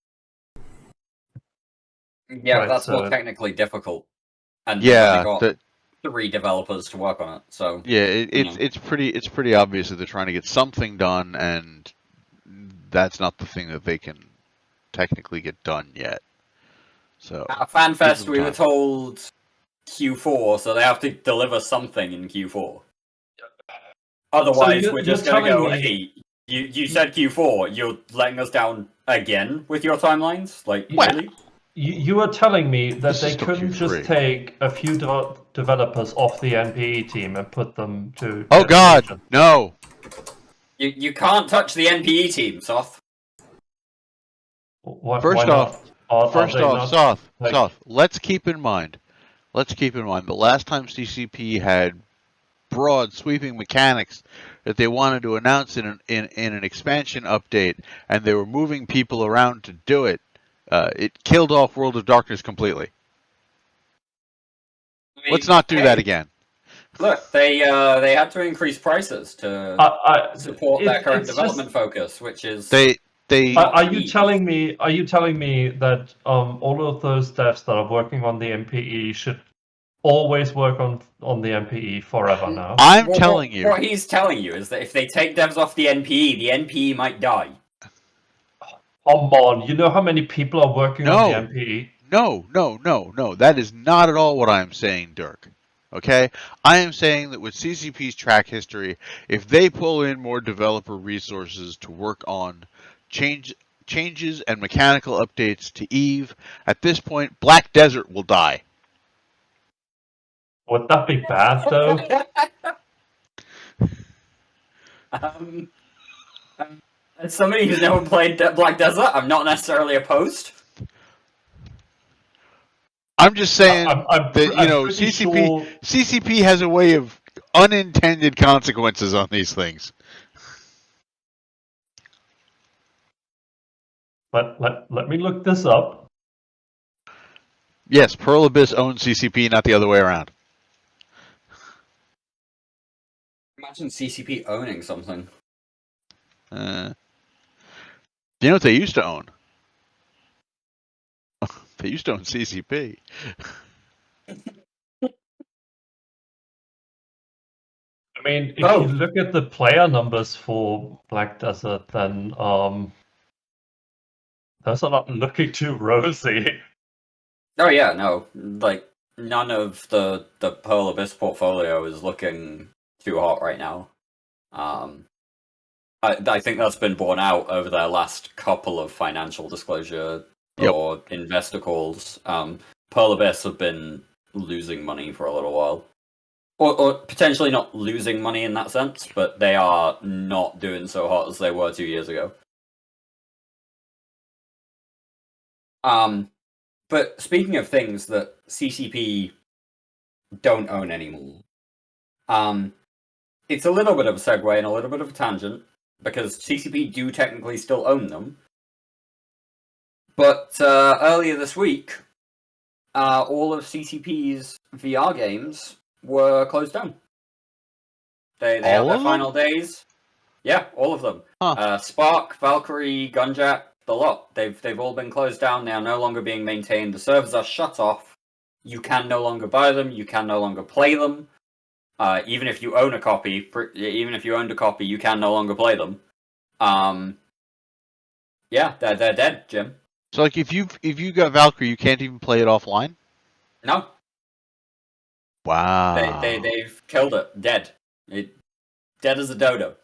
Yeah, Right, that's so- more technically difficult. And Yeah, they've only got 3 developers to work on it. So yeah, it's pretty obvious that they're trying to get something done, and that's not the thing that they can technically get done yet. So at FanFest, give them we were time. told Q4, so they have to deliver something in Q4. Otherwise, So we're just going to go, telling me- hey, you said Q4, you're letting us down again with your timelines? Like, really? You are telling me that This they is still couldn't Q3. just take a few developers off the NPE team and put them to. Oh God, Allegiance? no! You can't touch the NPE team, Soth. Why First not? off, Are they not, Soth, like- Soth, let's keep in mind the last time CCP had broad sweeping mechanics that they wanted to announce in an expansion update, and they were moving people around to do it. It killed off World of Darkness completely. I mean, Let's not do hey, that again. Look, they had to increase prices to support their current development focus, which is They Are you telling me? Are you telling me that all of those devs that are working on the MPE should always work on the MPE forever now? I'm telling you. What he's telling you is that if they take devs off the NPE might die. Come on, you know how many people are working on the MPE? No. That is not at all what I'm saying, Dirk. Okay? I am saying that with CCP's track history, if they pull in more developer resources to work on changes and mechanical updates to EVE, at this point, Black Desert will die. Would that be bad, though? As somebody who's never played Black Desert, I'm not necessarily opposed. I'm just saying I'm CCP has a way of unintended consequences on these things. Let me look this up. Yes, Pearl Abyss owns CCP, not the other way around. Imagine CCP owning something. Do you know what they used to own? They used to own CCP. I mean, if you look at the player numbers for Black Desert, then those are not looking too rosy. Oh yeah, no. Like, none of the Pearl Abyss portfolio is looking too hot right now. I think that's been borne out over their last couple of financial disclosure or investor calls. Pearl Abyss have been losing money for a little while. Or potentially not losing money in that sense, but they are not doing so hot as they were 2 years ago. But speaking of things that CCP don't own anymore, it's a little bit of a segue and a little bit of a tangent, because CCP do technically still own them. But earlier this week, all of CCP's VR games were closed down. They have their final days. Yeah, all of them. Huh. Spark, Valkyrie, Gunjack, the lot. They've all been closed down. They are no longer being maintained. The servers are shut off. You can no longer buy them. You can no longer play them. Even if you own a copy, you can no longer play them. Yeah, they're dead, Jim. So, like, if you got Valkyrie, you can't even play it offline? No. Wow. They've killed it. Dead. Dead as a dodo.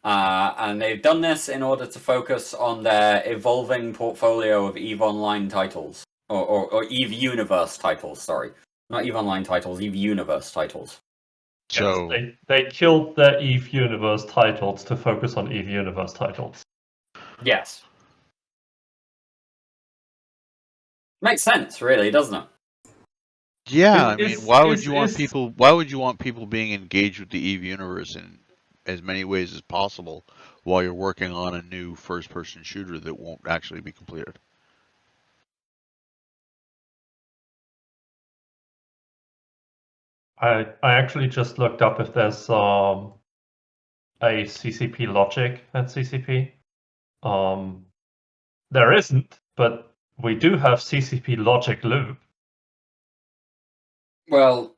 And they've done this in order to focus on their evolving portfolio of EVE Online titles. Or EVE Universe titles, sorry. Not EVE Online titles, EVE Universe titles. So Yes, they killed the EVE Universe titles to focus on EVE Universe titles. Yes. Makes sense, really, doesn't it? yeah, I Is- mean, why would is- you want is- people? Why would you want people being engaged with the EVE universe in as many ways as possible while you're working on a new first-person shooter that won't actually be completed? I actually just looked up if there's a CCP logic at CCP. There isn't, but we do have CCP logic loop. Well,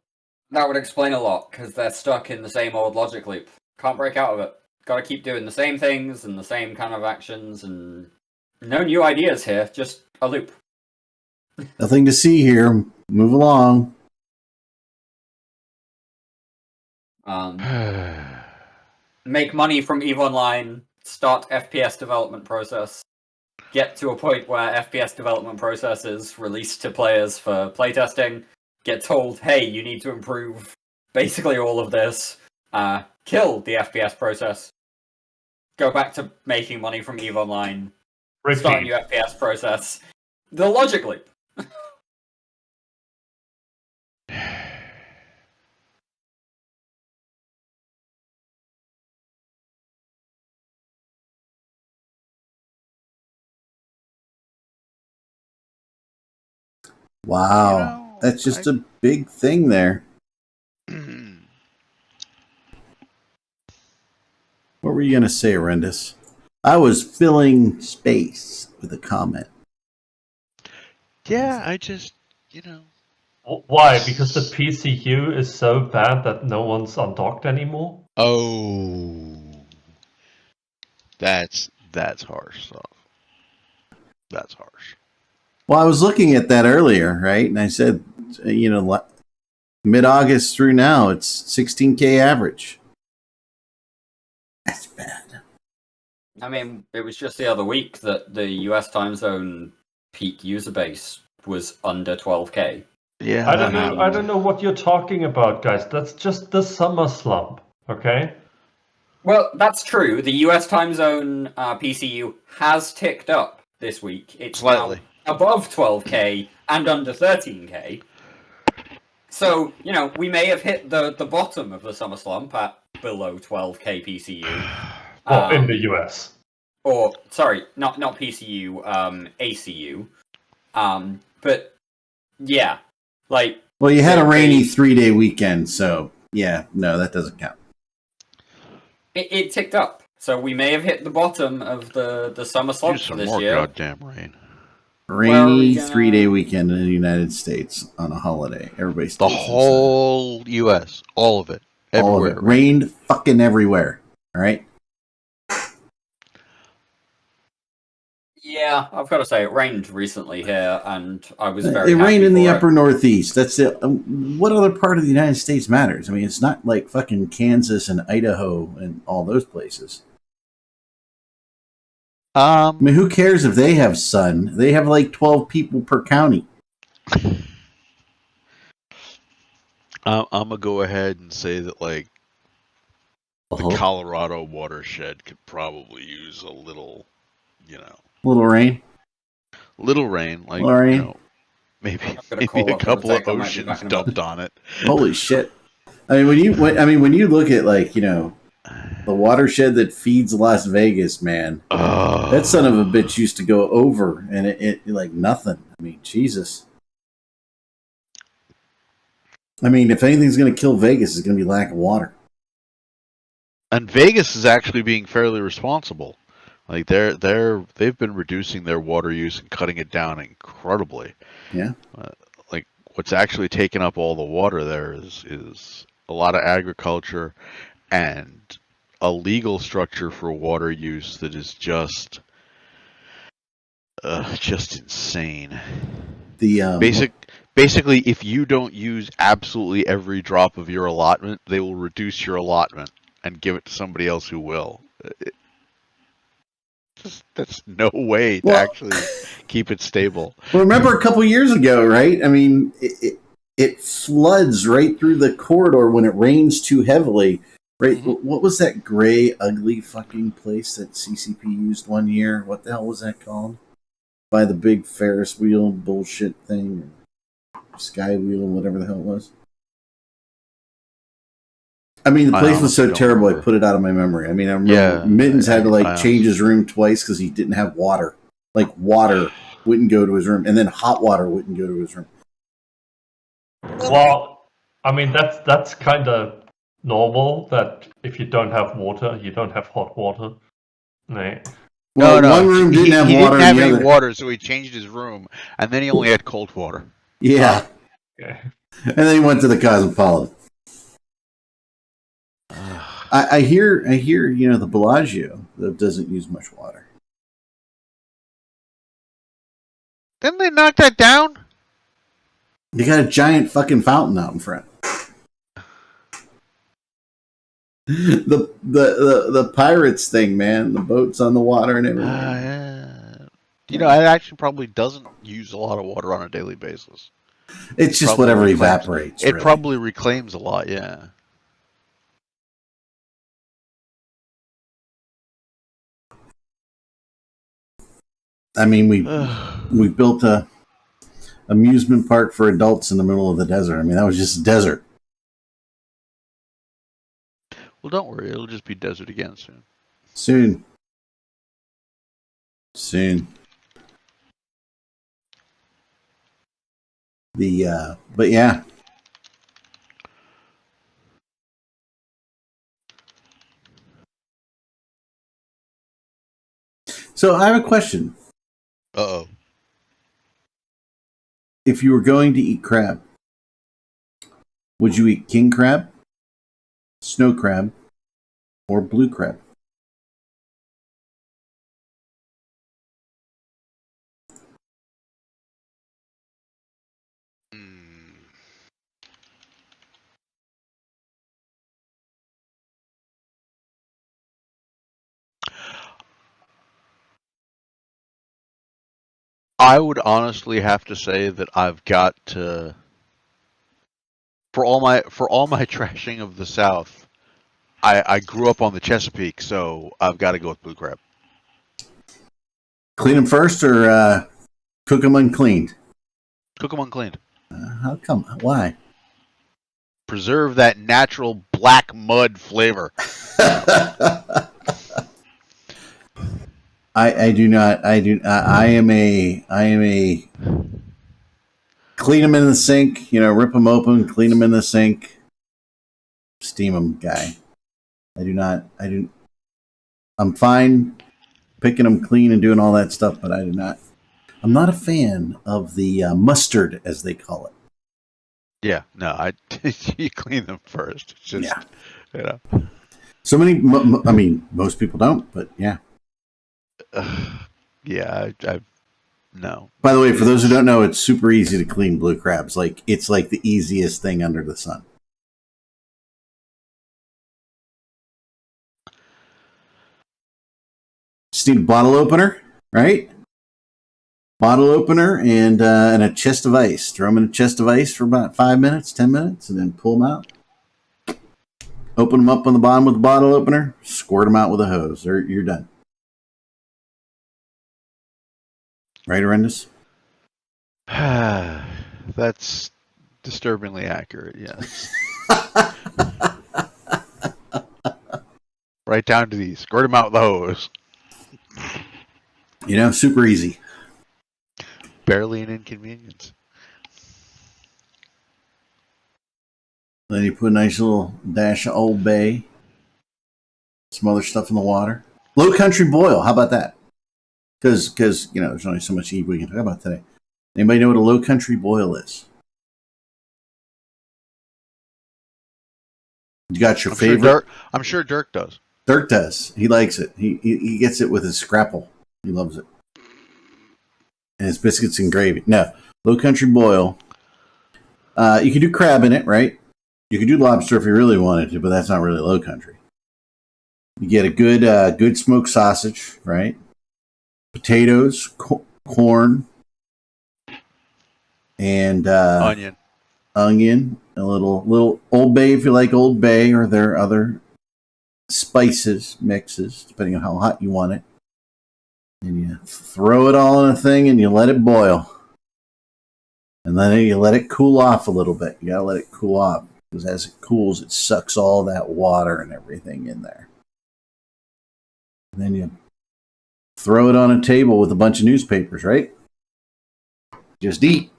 that would explain a lot, because they're stuck in the same old logic loop. Can't break out of it. Gotta keep doing the same things and the same kind of actions, and no new ideas here, just a loop. Nothing to see here. Move along. Make money from EVE Online, start FPS development process, get to a point where FPS development process is released to players for playtesting, get told, hey, you need to improve basically all of this, kill the FPS process, go back to making money from EVE Online, start a new FPS process. The logic loop. Wow. You know, That's just a big thing there. What were you going to say, Arendis? I was filling space with a comment. yeah, I just, you know. Why? Because the PCU is so bad that no one's undocked anymore? Oh, that's harsh stuff. That's harsh. Well, I was looking at that earlier, right? And I said, mid-August through now, it's 16K average. That's bad. I mean, it was just the other week that the US time zone peak user base was under 12k. Yeah, I don't know what you're talking about, guys. That's just the summer slump, okay? Well, that's true. The US time zone PCU has ticked up this week. It's Slightly. now above 12k and under 13k. So, we may have hit the bottom of the summer slump at below 12k PCU. Well, in the US. Or, sorry, not PCU, ACU. But, yeah. Like, well, you had a rainy 3-day weekend, so yeah, no, that doesn't count. It ticked up. So we may have hit the bottom of the summer slump for this year. Goddamn rain. Rainy 3-day weekend in the United States on a holiday. Everybody stays The whole U.S., all of it, everywhere. All of it. Rained fucking everywhere. All right. Yeah, I've got to say, it rained recently here, and I was very It happy rained in the for upper Northeast. That's it. What other part of the United States matters? I mean, it's not like fucking Kansas and Idaho and all those places. I mean, who cares if they have sun? They have like 12 people per county. I'm gonna go ahead and say that, like, the Colorado watershed could probably use a little, little rain. Little rain, like, little rain. Maybe a couple of oceans dumped on it. Holy shit! I mean, when you look at, like, the watershed that feeds Las Vegas, man, that son of a bitch used to go over, and it like nothing. I mean, Jesus. I mean, if anything's going to kill Vegas, it's going to be lack of water. And Vegas is actually being fairly responsible. Like, they've been reducing their water use and cutting it down incredibly. Yeah. Like, what's actually taking up all the water there is a lot of agriculture and a legal structure for water use that is just insane. Basically, if you don't use absolutely every drop of your allotment, they will reduce your allotment and give it to somebody else who will. That's no way to actually keep it stable. Well, remember a couple years ago, right? I mean, it floods right through the corridor when it rains too heavily. Right? Mm-hmm. What was that gray, ugly fucking place that CCP used one year? What the hell was that called? By the big Ferris wheel bullshit thing, sky wheel, whatever the hell it was. I mean, the place was so terrible, I put it out of my memory. I mean, I remember Mittens had to change his room twice because he didn't have water. Like, water wouldn't go to his room, and then hot water wouldn't go to his room. Well, I mean, that's kind of normal, that if you don't have water, you don't have hot water. Right? Well, one room didn't have water. He didn't have any water, so he changed his room, and then he only had cold water. Yeah. Okay. And then he went to the Cosmopolitan. I hear, the Bellagio that doesn't use much water. Didn't they knock that down? They got a giant fucking fountain out in front. The pirates thing, man. The boats on the water and everything. Yeah. It actually probably doesn't use a lot of water on a daily basis. It's just whatever evaporates. It probably reclaims a lot, yeah. I mean, we built a amusement park for adults in the middle of the desert. I mean, that was just a desert. Well, don't worry. It'll just be desert again soon. Soon. But yeah. So I have a question. Uh-oh. If you were going to eat crab, would you eat king crab, snow crab, or blue crab? I would honestly have to say that I've got to, for all my trashing of the South, I grew up on the Chesapeake, so I've got to go with blue crab. Clean them first or cook them uncleaned? Cook them uncleaned. How come? Why? Preserve that natural black mud flavor. I do not. I am a clean them in the sink. Rip them open, clean them in the sink, steam them guy. I'm fine picking them clean and doing all that stuff, but I'm not a fan of the mustard, as they call it. Yeah, no, you clean them first. It's just, So many, I mean, most people don't, but yeah. Yeah, no. By the way, for those who don't know, it's super easy to clean blue crabs. It's like the easiest thing under the sun. Just need a bottle opener, right? Bottle opener and a chest of ice. Throw them in a chest of ice for about 5 minutes, 10 minutes, and then pull them out. Open them up on the bottom with the bottle opener. Squirt them out with a hose. You're done. Right, Arendis? That's disturbingly accurate, yes. Right down to these. Squirt them out with the hose. Super easy. Barely an inconvenience. Then you put a nice little dash of Old Bay. Some other stuff in the water. Low country boil. How about that? Because there's only so much heat we can talk about today. Anybody know what a low country boil is? You got your favorite? I'm sure Dirk does. Dirk does. He likes it. He gets it with his scrapple. He loves it. And his biscuits and gravy. No, low country boil. You could do crab in it, right? You could do lobster if you really wanted to, but that's not really low country. You get a good smoked sausage, right? Potatoes, corn, and onion. onion, a little Old Bay if you like Old Bay, or their other spices mixes, depending on how hot you want it. And you throw it all in a thing and you let it boil. And then you let it cool off a little bit. You gotta let it cool off, because as it cools, it sucks all that water and everything in there. And then you throw it on a table with a bunch of newspapers, right? Just eat.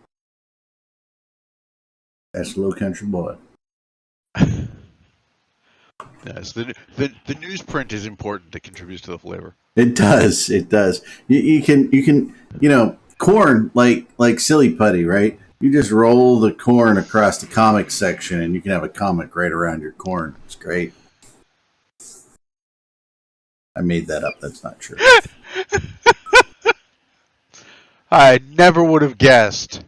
That's Low Country Boy. Yes, the newsprint is important. It contributes to the flavor. It does. It does. You can corn like silly putty, right? You just roll the corn across the comic section, and you can have a comic right around your corn. It's great. I made that up. That's not true. I never would have guessed.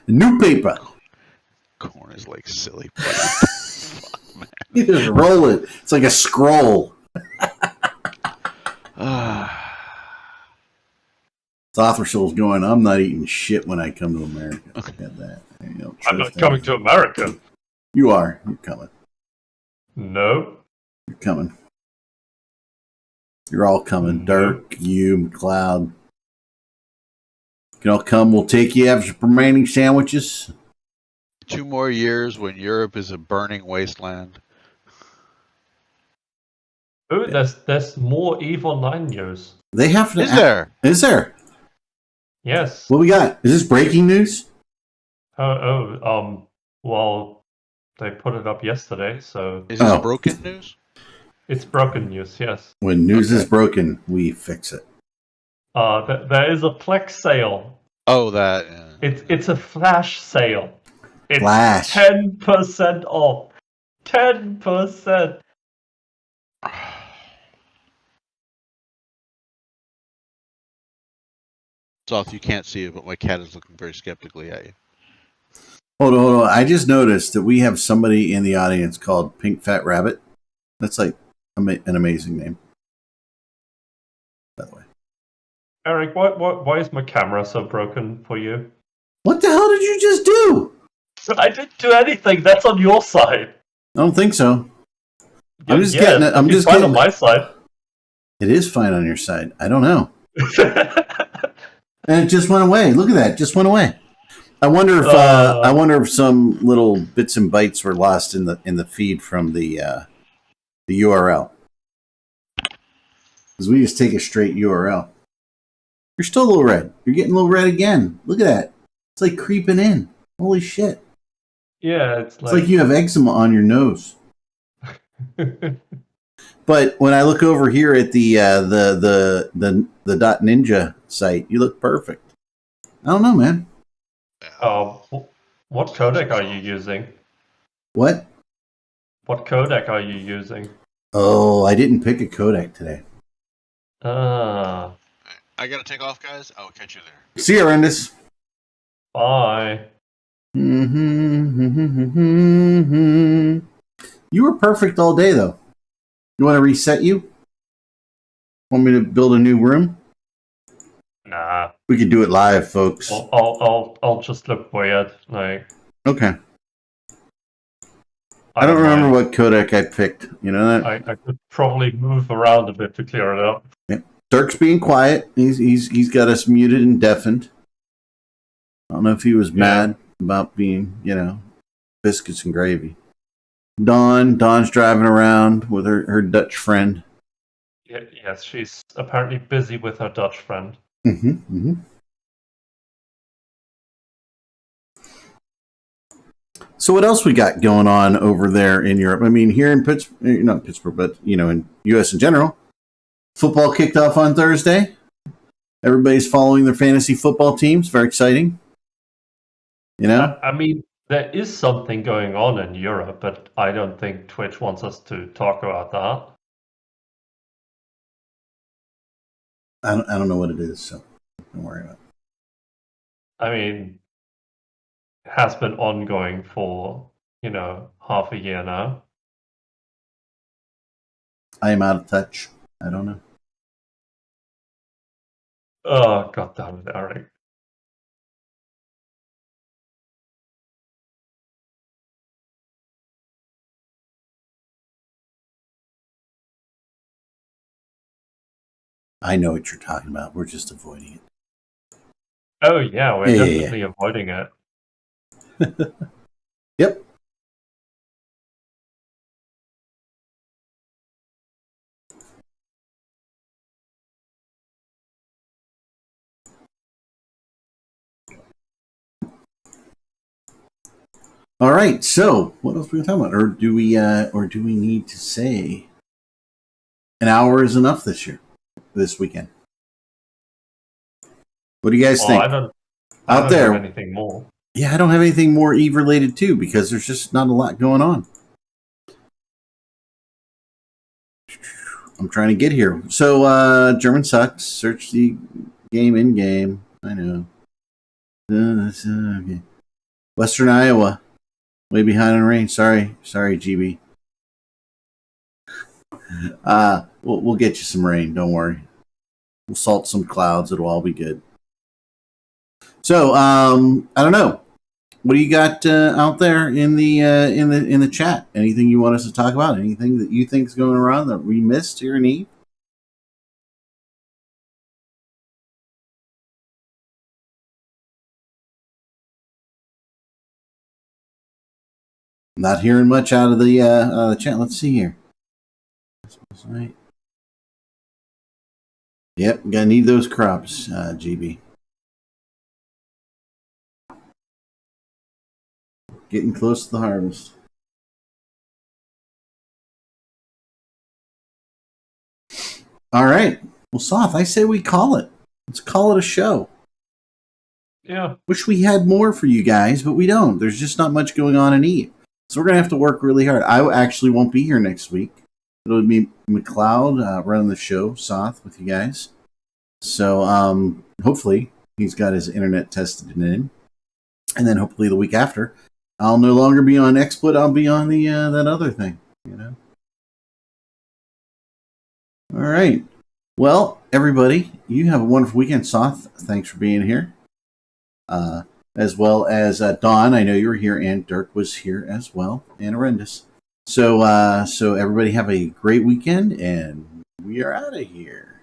New paper. Corn is like silly. Fuck, man. You just roll it. It's like a scroll. Authorshill's going, I'm not eating shit when I come to America. Get that. I'm not coming to America. You are. You're coming. No. You're coming. You're all coming. Dirk, you, McLeod. You can all come. We'll take you after remaining sandwiches. 2 more years when Europe is a burning wasteland. Oh, there's more Evil 9 news. They have to. Is there? Is there? Yes. What we got? Is this breaking news? Well, they put it up yesterday, so Is this broken news? it's broken news, yes. When news is broken, we fix it. There is a Plex sale. Oh, that. It's a flash sale. It's Flash. 10% off. 10%. Soth, you can't see it, but my cat is looking very skeptically at you. Hold on. I just noticed that we have somebody in the audience called Pink Fat Rabbit. That's like an amazing name, by the way. Eric, why is my camera so broken for you? What the hell did you just do? I didn't do anything. That's on your side. I don't think so. I'm just getting it. I'm just fine getting on my side. It is fine on your side. I don't know. And it just went away. Look at that. It just went away. I wonder if some little bits and bytes were lost in the feed from the URL. Because we just take a straight URL. You're still a little red. You're getting a little red again. Look at that. It's like creeping in. Holy shit. Yeah, it's like you have eczema on your nose. But when I look over here at the Dot Ninja site, you look perfect. I don't know, man. What codec are you using? What? What codec are you using? Oh, I didn't pick a codec today. I gotta take off, guys. I'll catch you there. See you, Rendis. Bye. You were perfect all day, though. You want to reset you? Want me to build a new room? Nah. We could do it live, folks. I'll just look weird. Like. Okay. I don't remember what codec I picked. You know that? I could probably move around a bit to clear it up. Yeah. Dirk's being quiet. He's got us muted and deafened. I don't know if he was mad about being, biscuits and gravy. Dawn's driving around with her Dutch friend. Yes, she's apparently busy with her Dutch friend. So what else we got going on over there in Europe? I mean, here in Pittsburgh, not Pittsburgh, but in U.S. in general, football kicked off on Thursday. Everybody's following their fantasy football teams. Very exciting. I mean, there is something going on in Europe, but I don't think Twitch wants us to talk about that. I don't know what it is, so don't worry about it. I mean, it has been ongoing for, half a year now. I am out of touch. I don't know. Oh, God damn it, Eric. I know what you're talking about. We're just avoiding it. Oh yeah, we're Yeah. definitely avoiding it. Yep. All right. So, what else are we talking about, or do we need to say an hour is enough this weekend? What do you guys think? I don't Out there, have anything more. Yeah, I don't have anything more Eve related too because there's just not a lot going on. I'm trying to get here. So, German sucks. Search the game in game. I know. Okay. Western Iowa, way behind on rain. Sorry, GB. We'll get you some rain. Don't worry. We'll salt some clouds. It'll all be good. So, I don't know. What do you got out there in the chat? Anything you want us to talk about? Anything that you think is going around that we missed here in Eve? Not hearing much out of the chat. Let's see here. Right. Yep, gonna need those crops, GB. Getting close to the harvest. All right. Well, Soth, I say we call it. Let's call it a show. Yeah. Wish we had more for you guys, but we don't. There's just not much going on in Eve. So we're going to have to work really hard. I actually won't be here next week. It'll be McLeod running the show, Soth, with you guys. So hopefully he's got his internet tested in. And then hopefully the week after, I'll no longer be on XSplit. I'll be on the that other thing, you know. All right. Well, everybody, you have a wonderful weekend. Soth, thanks for being here. As well as Dawn, I know you were here, and Dirk was here as well, and Arendis. So everybody have a great weekend, and we are out of here.